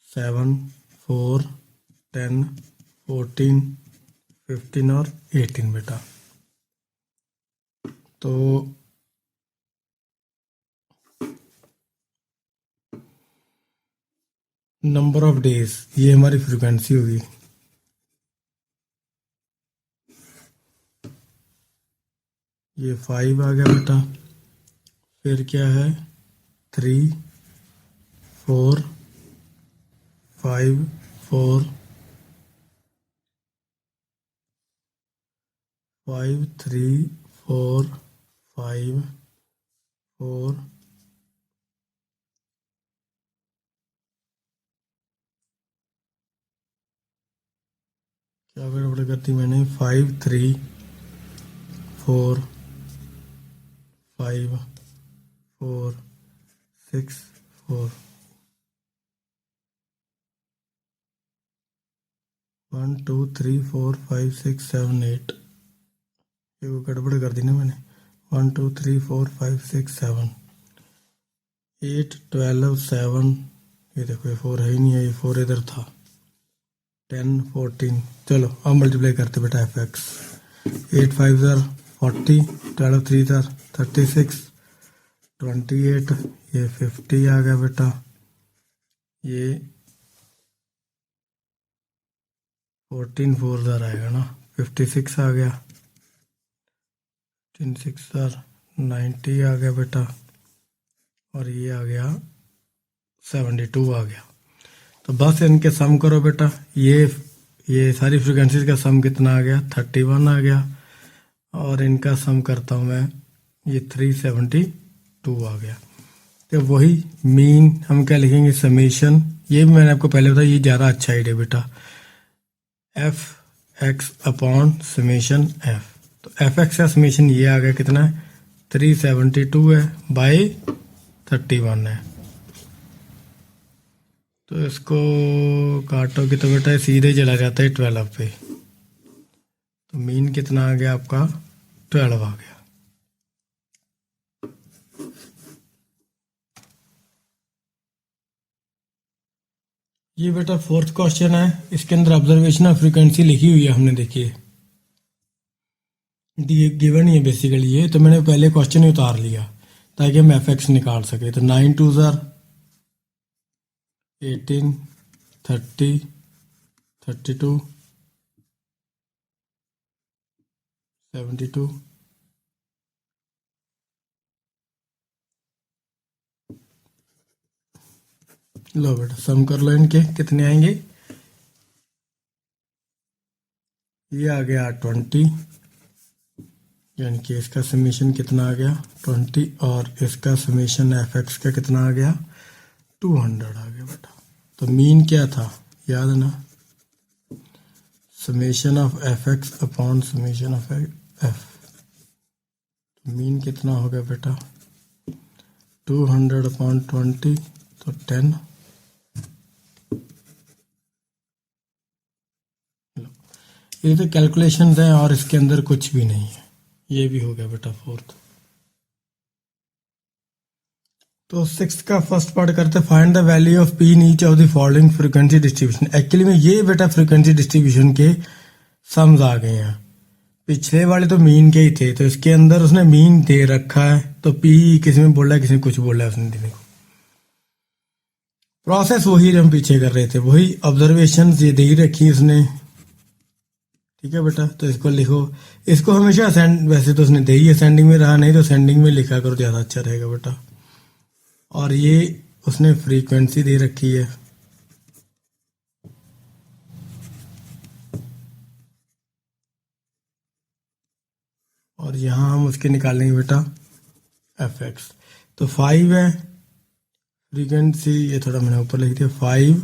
7 4 10 14 15 और 18 बेटा। तो नंबर ऑफ डेज, ये हमारी फ्रीक्वेंसी होगी। ये 5 आ गया बेटा, फिर क्या है 3 4 5 4 5 3 4 5 4 क्या गड़बड़ करती मैंने, 5 3 4 5 4 6 4 1 2 3 4 5 6 7 8, ये वो गड़बड़ कर दी ना मैंने। 1 2 3 4 5 6 7 8 12 7, ये देखो ये 4 है ही नहीं है, ये 4 इधर था। 10 14, चलो अब मल्टीप्लाई करते बेटा एफ एक्स। 8 5 ज़र 40, 12 3 ज़र 36, 28, ये 50 आ गया बेटा। ये 14 4 ज़र आएगा ना, 56 आ गया। 15 6 ज़र 90 आ गया बेटा, और ये आ गया 72 आ गया। तो बस इनके सम करो बेटा। ये सारी फ्रीक्वेंसीज का सम कितना आ गया, 31 आ गया। और इनका सम करता हूँ मैं, ये 372 आ गया। तो वही मीन हम क्या लिखेंगे, समेशन। ये भी मैंने आपको पहले बताया, ये ज़्यादा अच्छा आइडिया बेटा, F X upon summation F. तो एफ एक्स का समेशन ये आ गया कितना है, 372 है बाई 31 है। तो इसको काटोगे तो बेटा सीधे चला जाता है 12 पे। तो मीन कितना आ गया आपका, 12 आ गया। ये बेटा फोर्थ क्वेश्चन है, इसके अंदर ऑब्जर्वेशन ऑफ फ्रीक्वेंसी लिखी हुई है हमने, देखिए गिवन ही है बेसिकली ये। तो मैंने पहले क्वेश्चन ही उतार लिया ताकि हम एफ एक्स निकाल सके। तो 9 2 ज़र 18 30 32 72, लो बेटा सम कर लो इनके कितने आएंगे। ये आ गया 20, यानी कि इसका समीशन कितना आ गया 20, और इसका समीशन एफ एक्स का कितना आ गया 200 आ गया बेटा। तो मीन क्या था याद है ना, summation of F X upon summation of F. Mean कितना हो गया बेटा 200 अपॉन 20, तो 10। ये तो कैलकुलेशंस हैं और इसके अंदर कुछ भी नहीं है। ये भी हो गया बेटा फोर्थ। तो सिक्स का फर्स्ट पार्ट करते, find the value of P in each of the following frequency distribution. Actually में ये बेटा फ्रीक्वेंसी डिस्ट्रीब्यूशन के सम्स आ गए हैं, पिछले वाले तो मीन के ही थे। तो इसके अंदर उसने मीन दे रखा है, तो पी किसी में बोल रहा है किसी में कुछ बोल रहा है उसने देने को। प्रोसेस वही हम पीछे कर रहे थे, वही ऑब्जर्वेशन ये दे ही रखी उसने, ठीक है बेटा। तो इसको लिखो, इसको हमेशा असेंड, वैसे तो उसने दे ही असेंडिंग में रहा, नहीं तो असेंडिंग में लिखा करो, ज़्यादा अच्छा रहेगा बेटा। और ये उसने फ्रीक्वेंसी दे रखी है, और यहाँ हम उसके निकालेंगे बेटा एफ एक्स। तो 5 है फ्रीक्वेंसी, ये थोड़ा मैंने ऊपर लिख दिया, 5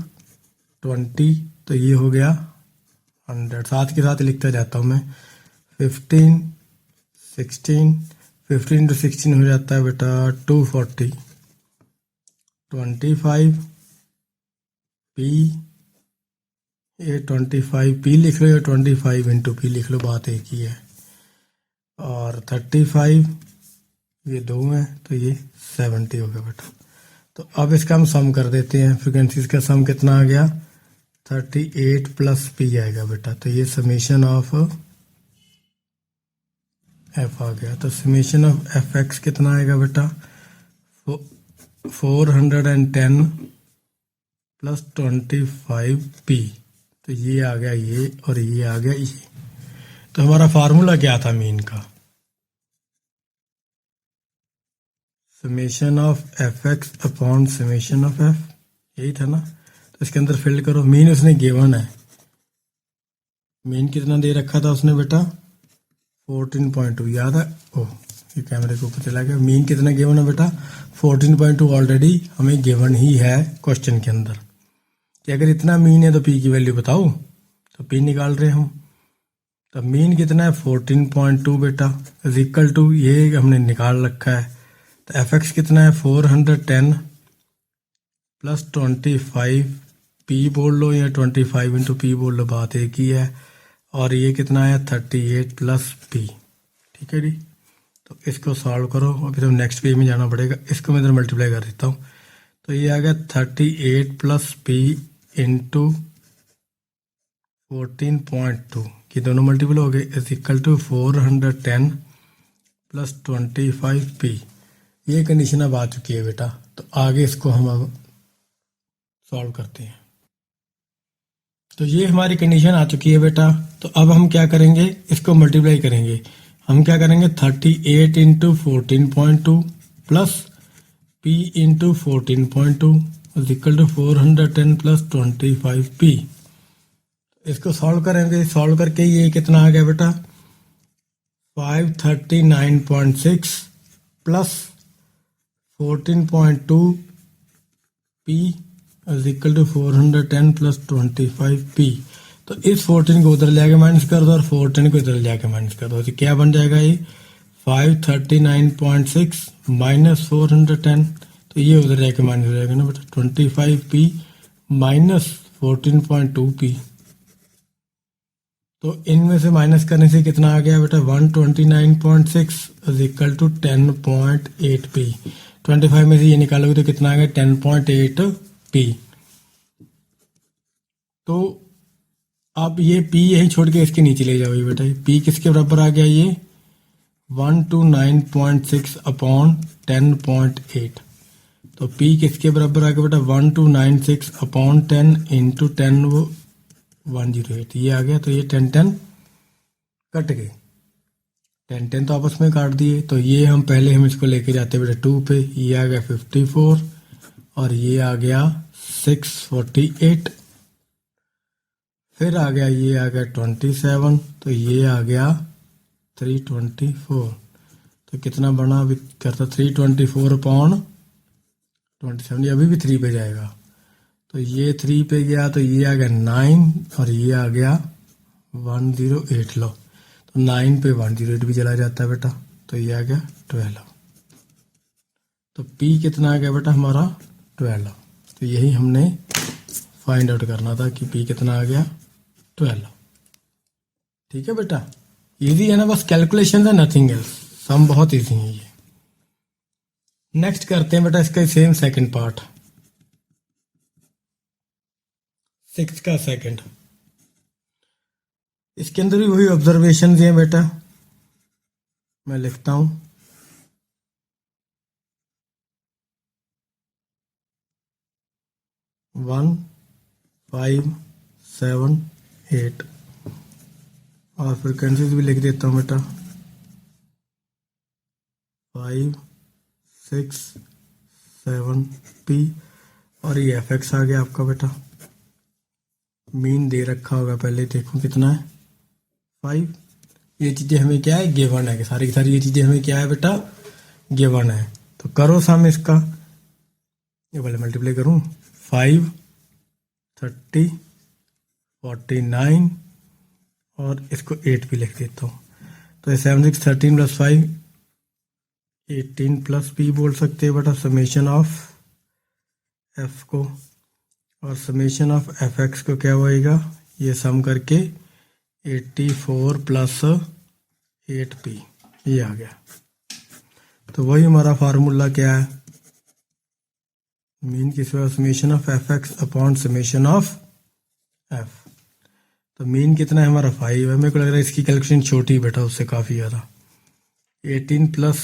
20, तो ये हो गया 100। साथ के साथ लिखता जाता हूँ मैं, 15 16, 15 to 16 हो जाता है बेटा 240, 25 पी, ये 25 पी लिख लो या 25 इंटू पी लिख लो, बात एक ही है। और 35 ये 2 है, तो ये 70 हो गया बेटा। तो अब इसका हम सम कर देते हैं, फ्रीक्वेंसीज का सम कितना आ गया 38 प्लस पी आएगा बेटा। तो ये समेशन ऑफ एफ आ गया। तो समेशन ऑफ एफ एक्स कितना आएगा बेटा 410 प्लस 25 पी। तो ये आ गया ये, और ये आ गया ये। तो हमारा फार्मूला क्या था मीन का, summation of F X upon summation of F, यही था ना। तो इसके अंदर फिल करो, मीन उसने गिवन है, मीन कितना दे रखा था उसने बेटा 14.2, याद है। ओह ये कैमरे के ऊपर चला गया। मीन कितना गिवन है बेटा 14.2, ऑलरेडी हमें गिवन ही है क्वेश्चन के अंदर कि अगर इतना मीन है तो पी की वैल्यू बताओ, तो पी निकाल रहे हम। तो मीन कितना है 14.2 बेटा, इज इक्वल टू, ये हमने निकाल रखा है। तो एफ एक्स कितना है 410 प्लस 25 पी बोल लो या 25 इंटू पी बोल लो, बात एक ही है। और ये कितना है 38 प्लस पी। ठीक है जी, तो इसको सॉल्व करो। अभी तो नेक्स्ट पेज में जाना पड़ेगा, इसको मैं इधर मल्टीप्लाई कर देता हूँ। तो ये आ गया 38 प्लस पी इंटू 14.2 कि दोनों मल्टीपल हो गए, is equal to 410 plus 25 P. ये कंडीशन अब आ चुकी है बेटा, तो आगे इसको हम अब सॉल्व करते हैं। तो ये हमारी कंडीशन आ चुकी है बेटा। तो अब हम क्या करेंगे, इसको मल्टीप्लाई करेंगे। हम क्या करेंगे 38 into 14.2 plus P into 14.2 is equal to 410 plus 25 P. इसको सॉल्व करेंगे, सॉल्व करके ये कितना आ गया बेटा 539.6 plus 14.2 P is equal to 410 plus 25 P. तो इस 14 को उधर ले आके माइनस कर दो और 410 को इधर ले आके माइनस कर दो, तो क्या बन जाएगा ये 539.6 माइनस 410, तो ये उधर जाके माइनस हो जाएगा ना बेटा 25 पी माइनस 14.2 पी। तो इनमें से माइनस करने से कितना आ गया बेटा 129.6 इज इक्वल टू 10.8 पी। 25 में से ये निकालोगे तो कितना आ गया 10.8 पी। तो अब ये पी यही छोड़ के इसके नीचे ले जाओ बेटा, पी किसके बराबर आ गया ये 129.6 अपॉन 10.8। तो पी किसके बराबर आ गया बेटा 1296 अपॉन 10 इंटू 10 वो 108 ये आ गया। तो ये 10 कट गए, 10 तो आपस में काट दिए। तो ये हम पहले हम इसको लेके जाते बेटा 2 पे, ये आ गया 54 और ये आ गया 648। फिर आ गया ये आ गया 27, तो ये आ गया 324। तो कितना बना अभी करता 324 अपॉन 27, ये अभी भी 3 पे जाएगा। तो ये 3 पे गया तो ये आ गया 9 और ये आ गया 108। लो तो 9 पे 108 भी चला जाता है बेटा, तो ये आ गया 12। तो P कितना आ गया बेटा हमारा 12। तो यही हमने फाइंड आउट करना था कि P कितना आ गया 12। ठीक है बेटा, इजी है ना, बस कैलकुलेशन है, नथिंग एल्स। सम बहुत इजी है ये। नेक्स्ट करते हैं बेटा इसका सेम सेकंड पार्ट, 6 का सेकंड। इसके अंदर भी वही ऑब्जर्वेशन है बेटा, मैं लिखता हूं 1 5 7 8 और फ्रिक्वेंसीज भी लिख देता हूं बेटा 5 6 7 पी। और ये एफ आ गया आपका बेटा। मीन दे रखा होगा, पहले देखो कितना है 5। ये चीज़ें हमें क्या है गिवन है, कि सारी की सारी ये चीज़ें हमें क्या है बेटा गिवन है। तो करो सम इसका, ये पहले मल्टीप्लाई करूँ 5 30 49 और इसको 8 भी लिख देता हूँ। तो 7 6 13 प्लस 5 18 प्लस पी बोल सकते हैं बेटा समेशन ऑफ एफ को, और समेशन ऑफ एफ एक्स को क्या होएगा ये सम करके 84 प्लस 8 पी, ये आ गया। तो वही हमारा फार्मूला क्या है, मीन किस summation of F X upon summation of F. तो मीन कितना है हमारा 5 है। मेरे को लग रहा है इसकी कैलकुलेशन छोटी बेटा उससे काफ़ी ज़्यादा। 18 प्लस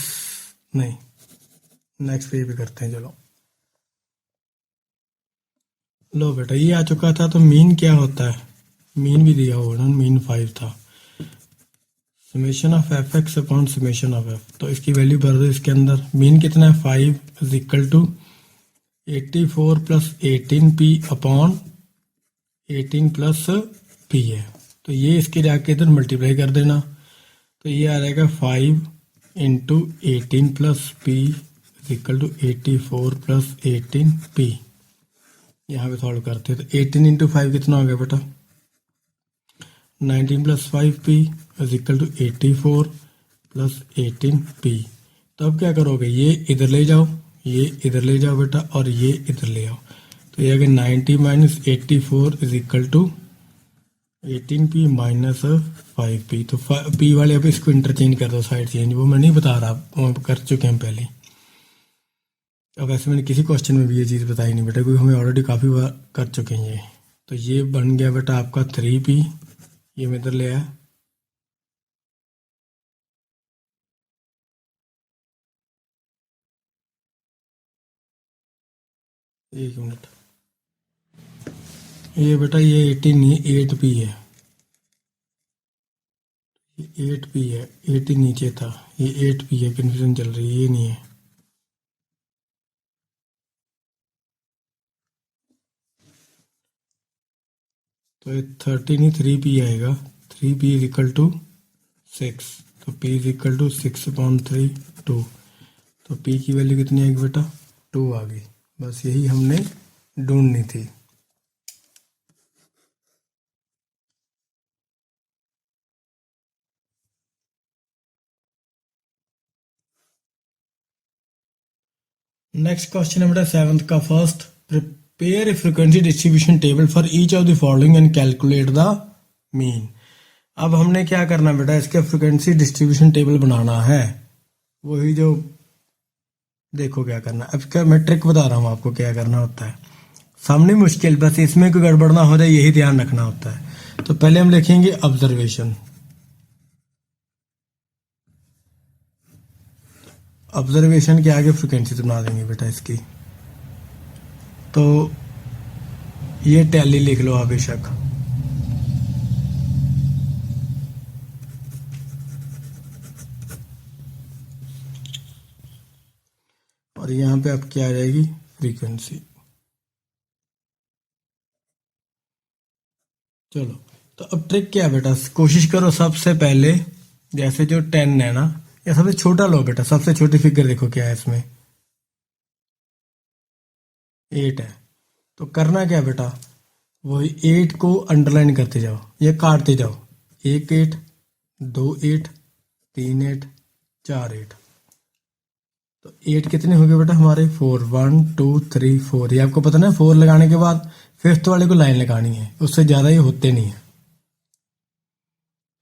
नहीं, नेक्स्ट पेज पे करते हैं चलो। लो बेटा ये आ चुका था। तो मीन क्या होता है, मीन भी दिया होगा ना, मीन 5 था। Summation of F X upon summation of F, तो इसकी वैल्यू भर दो इसके अंदर। मीन कितना है 5 is equal to 84 plus 18 upon अपॉन 18 प्लस पी है। तो ये इसके जाके इधर मल्टीप्लाई कर देना, तो ये आ जाएगा 5 into 18 plus P is equal to 84 plus 18 P. यहाँ पे सॉल्व करते हैं तो 18 इंटू 5 कितना हो गया बेटा 19 plus 5 P is equal to 84 plus 18 P. तो अब क्या करोगे, ये इधर ले जाओ, ये इधर ले जाओ बेटा और ये इधर ले आओ। तो ये अगर 90 minus 84 is equal to 18p minus 5p। तो p वाले अब इसको इंटरचेंज कर दो, साइड चेंज, वो मैं नहीं बता रहा, वो कर चुके हैं पहले। अब ऐसे मैंने किसी क्वेश्चन में भी ये चीज़ बताई नहीं बेटा, क्योंकि हमें ऑलरेडी काफ़ी बार कर चुके हैं ये। तो ये बन गया बेटा आपका 3p, ये मैं इधर ले आया। एक मिनट, ये बेटा ये 18 नहीं 8p है, ये 8p है, 18 नीचे था, ये 8p है, कन्फ्यूजन चल रही है, ये नहीं है। तो ये 13 ही 3p आएगा, 3p इज इक्वल टू 6, तो p इज इक्वल टू 6/3 2। तो p की वैल्यू कितनी आएगी बेटा, 2 आ गई। बस यही हमने ढूंढनी थी। नेक्स्ट क्वेश्चन है बेटा 7th का first, prepare a frequency distribution table for each of the following and calculate the mean. अब हमने क्या करना बेटा, इसके फ्रीक्वेंसी डिस्ट्रीब्यूशन टेबल बनाना है, वही जो देखो क्या करना। अब क्या मैं ट्रिक बता रहा हूँ आपको क्या करना होता है, सामने मुश्किल, बस इसमें कोई गड़बड़ ना हो जाए यही ध्यान रखना होता है। तो पहले हम लिखेंगे ऑब्जर्वेशन, ऑब्जर्वेशन के आगे फ्रीक्वेंसी तो बना देंगे बेटा इसकी। तो ये टैली लिख लो आप बेशक, और यहाँ पे अब क्या आ जाएगी, फ्रीक्वेंसी। चलो, तो अब ट्रिक क्या है बेटा, कोशिश करो सबसे पहले, जैसे जो 10 है ना, या सबसे छोटा लो बेटा, सबसे छोटी फिगर देखो क्या है इसमें, 8 है। तो करना क्या बेटा, वही 8 को अंडरलाइन करते जाओ या काटते जाओ, 1 8 2 8 3 8 4 8। तो 8 कितने हो गए बेटा हमारे, 4 1 2 3 4। ये आपको पता ना, 4 लगाने के बाद फिफ्थ वाले को लाइन लगानी है, उससे ज़्यादा ये होते नहीं है।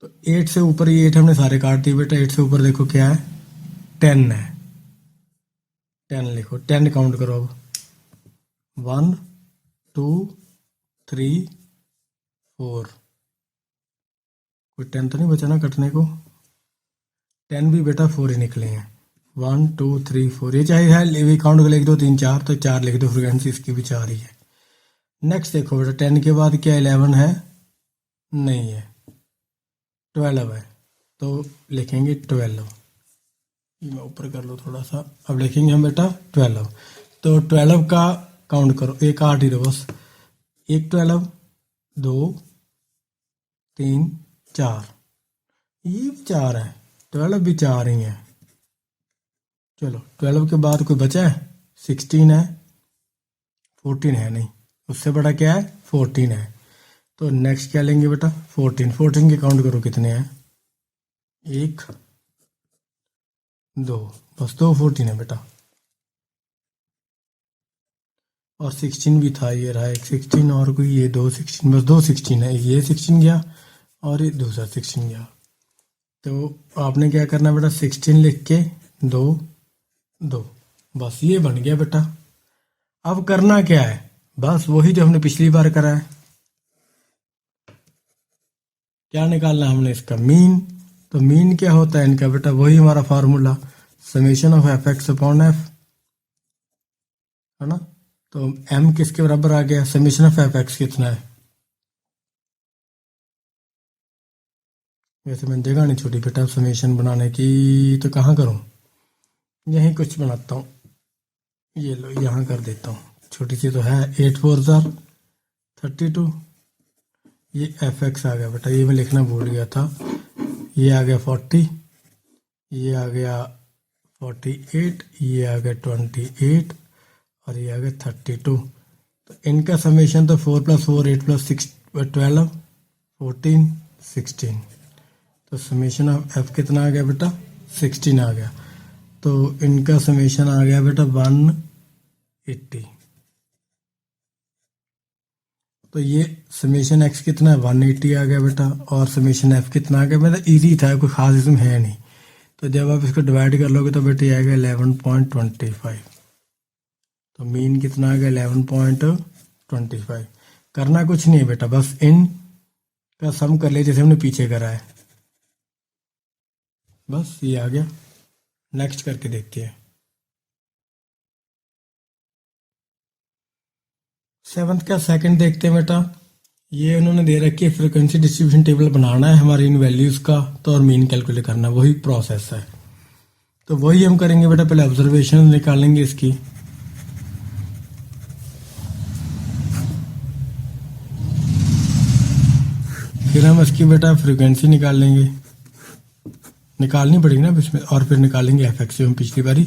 तो 8 से ऊपर, ये 8 हमने सारे काट दिए बेटा। 8 से ऊपर देखो क्या है, 10 है, 10 लिखो, 10 काउंट करो अब, 1 2 3 4। कोई 10 तो नहीं बचा ना कटने को, 10 भी बेटा 4 ही निकले हैं, 1 2 3 4। ये चाहे है काउंट कर, 1 2 3 4, तो 4 लिख दो, फ्रीक्वेंसी इसकी भी 4 ही है। नेक्स्ट देखो बेटा, 10 के बाद क्या 11 है, नहीं है, 12 है, तो लिखेंगे 12। ये मैं ऊपर कर लो थोड़ा सा, अब लिखेंगे हम बेटा 12। तो 12 का काउंट करो, एक 8 ही दो बस, 1 12 2 3 4, ये 4 है, 12 भी 4 ही है। चलो 12 के बाद कोई बचा है, 16 है, 14 है नहीं, उससे बड़ा क्या है, 14 है। तो नेक्स्ट क्या लेंगे बेटा, 14। 14 के काउंट करो कितने हैं, 1 2, बस 2 14 है बेटा। और 16 भी था, ये रहा एक 16, और कोई ये 2 16, बस 2 16 है, ये 16 गया और ये दूसरा 16 गया। तो आपने क्या करना बेटा, 16 लिख के 2 2, बस ये बन गया बेटा। अब करना क्या है, बस वही जो हमने पिछली बार करा है, क्या निकालना हमने, इसका मीन। तो मीन क्या होता है इनका बेटा, वही हमारा formula, summation of F X upon F, है ना। तो एम किसके बराबर आ गया, समेशन ऑफ एफ एक्स कितना है, वैसे मैंने जगह नहीं छोड़ी बेटा समेशन बनाने की, तो कहाँ करूँ, यहीं कुछ बनाता हूँ, ये लो यहाँ कर देता हूँ, छोटी सी तो है, 8 4 32। ये एफ एक्स आ गया बेटा, ये मैं लिखना भूल गया था, ये आ गया 40, ये आ गया 48, ये आ गया 28, और ये आ गया 32। तो इनका समेशन तो 4 + 4 8 + 6 12 14 16। तो समेशन ऑफ एफ कितना आ गया बेटा, 16 आ गया। तो इनका समेशन आ गया बेटा 180। तो ये समेशन एक्स कितना है 180 आ गया बेटा, और समेशन एफ कितना आ गया, मतलब इजी था, कोई खास इसमें है नहीं। तो जब आप इसको डिवाइड कर लोगे तो बेटा ये आएगा 11.25। तो मीन कितना आ गया 11.25। करना कुछ नहीं है बेटा, बस इन का सम कर ले जैसे हमने पीछे करा है, बस ये आ गया। नेक्स्ट करके देखते हैं। 7th का सेकंड देखते हैं बेटा। ये उन्होंने दे रखी है फ्रीक्वेंसी डिस्ट्रीब्यूशन टेबल बनाना है हमारे इन वैल्यूज का, तो और मीन कैलकुलेट करना है, वही प्रोसेस है। तो वही हम करेंगे बेटा, पहले ऑब्जर्वेशन निकालेंगे इसकी। फिर हम इसकी बेटा फ्रीक्वेंसी निकाल लेंगे, निकालनी पड़ेगी ना इसमें, और फिर निकालेंगे एफ एक्स जो हम पिछली बारी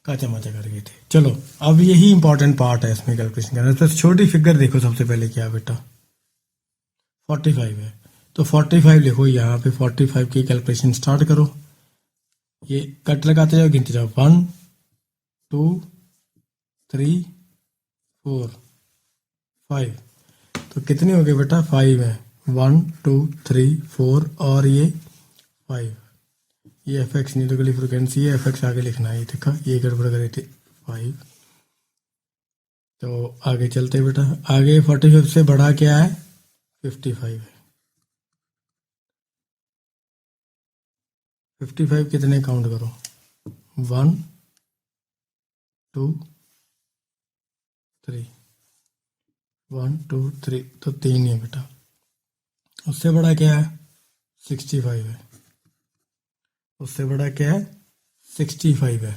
काचा माचा कर गए थे। चलो अब यही इंपॉर्टेंट पार्ट है इसमें कैलकुलेशन करना। तो छोटी फिगर देखो सबसे पहले क्या बेटा 45 है, तो 45 लिखो यहाँ पे, 45 की कैलकुलेशन स्टार्ट करो। ये कट लगाते जाओ, गिनते जाओ 1 2 3 4 5। तो कितनी हो गई बेटा 5 है, 1 2 3 4 और ये 5। ये एफ एक्स नहीं तो गली फ्रिक्वेंसी है, एफ एक्स आगे लिखना है, ये देखा ये गड़बड़ कर थी 5। तो आगे चलते बेटा, आगे 45 से बड़ा क्या है 55 है। 55 कितने काउंट करो 1 2 3 1 2 3, तो 3 है बेटा। उससे बड़ा क्या है 65 है, उससे बड़ा क्या है 65 है।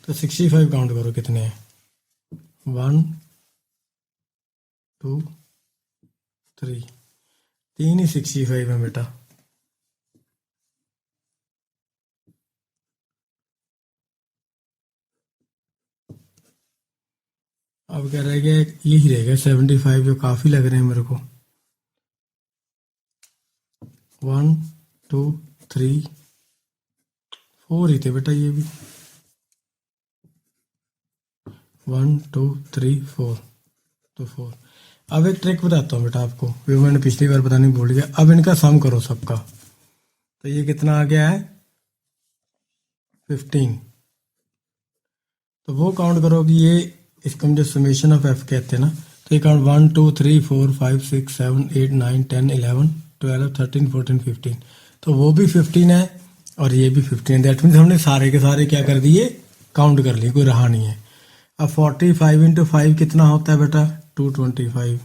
तो 65 काउंट करो कितने हैं 1 2 3, 3 ही 65 है बेटा। अब क्या रह गया, यही रह गया 75, जो काफी लग रहे हैं मेरे को। 1 2 3 4 ही थे बेटा ये भी, 1 2 3 4, तो 4। अब एक ट्रिक बताता हूँ बेटा आपको, वो मैंने पिछली बार बताने भूल गया। अब इनका सम करो सबका, तो ये कितना आ गया है 15। तो वो काउंट करो कि ये इसको हम जो समेशन ऑफ एफ कहते हैं ना, तो ये काउंट 1 2 3 4 5 6 7 8 9 10 11 12 13 14 15, तो वो भी 15 है और ये भी 15 है। दैट मीन्स हमने सारे के सारे क्या कर दिए काउंट कर लिए, कोई रहा नहीं है। अब 45 इंटू 5 कितना होता है बेटा 225।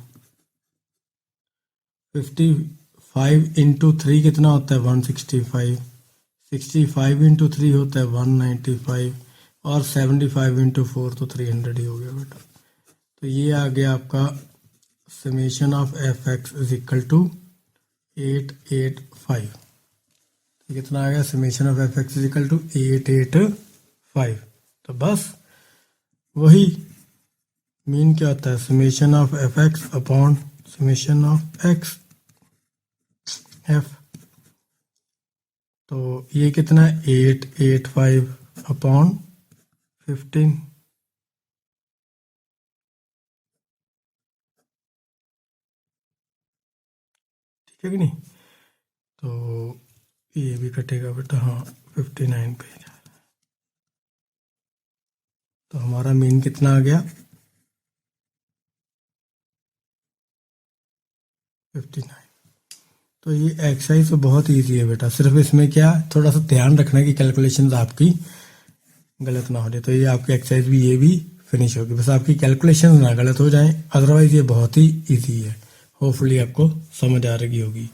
55 इंटू 3 कितना होता है 165। 65 इंटू 3 होता है 195, और 75 इंटू 4 तो 300 ही हो गया बेटा। तो ये आ गया आपका summation of F X is equal to 885। कितना आ गया summation of F X is equal to 885। तो बस वही मीन क्या होता है summation of F X upon summation of X F. तो ये कितना है 885 अपॉन 15। ठीक है कि नहीं, तो ये भी कटेगा बेटा, हाँ 59 पे। तो हमारा मीन कितना आ गया 59। तो ये एक्सरसाइज तो बहुत इजी है बेटा, सिर्फ इसमें क्या थोड़ा सा ध्यान रखना है कि कैलकुलेशंस आपकी गलत ना हो जाए। तो ये आपकी एक्सरसाइज भी ये भी फिनिश होगी, बस आपकी कैलकुलेशंस ना गलत हो जाएं, अदरवाइज ये बहुत ही इजी है। होपफुली आपको समझ आ रही होगी।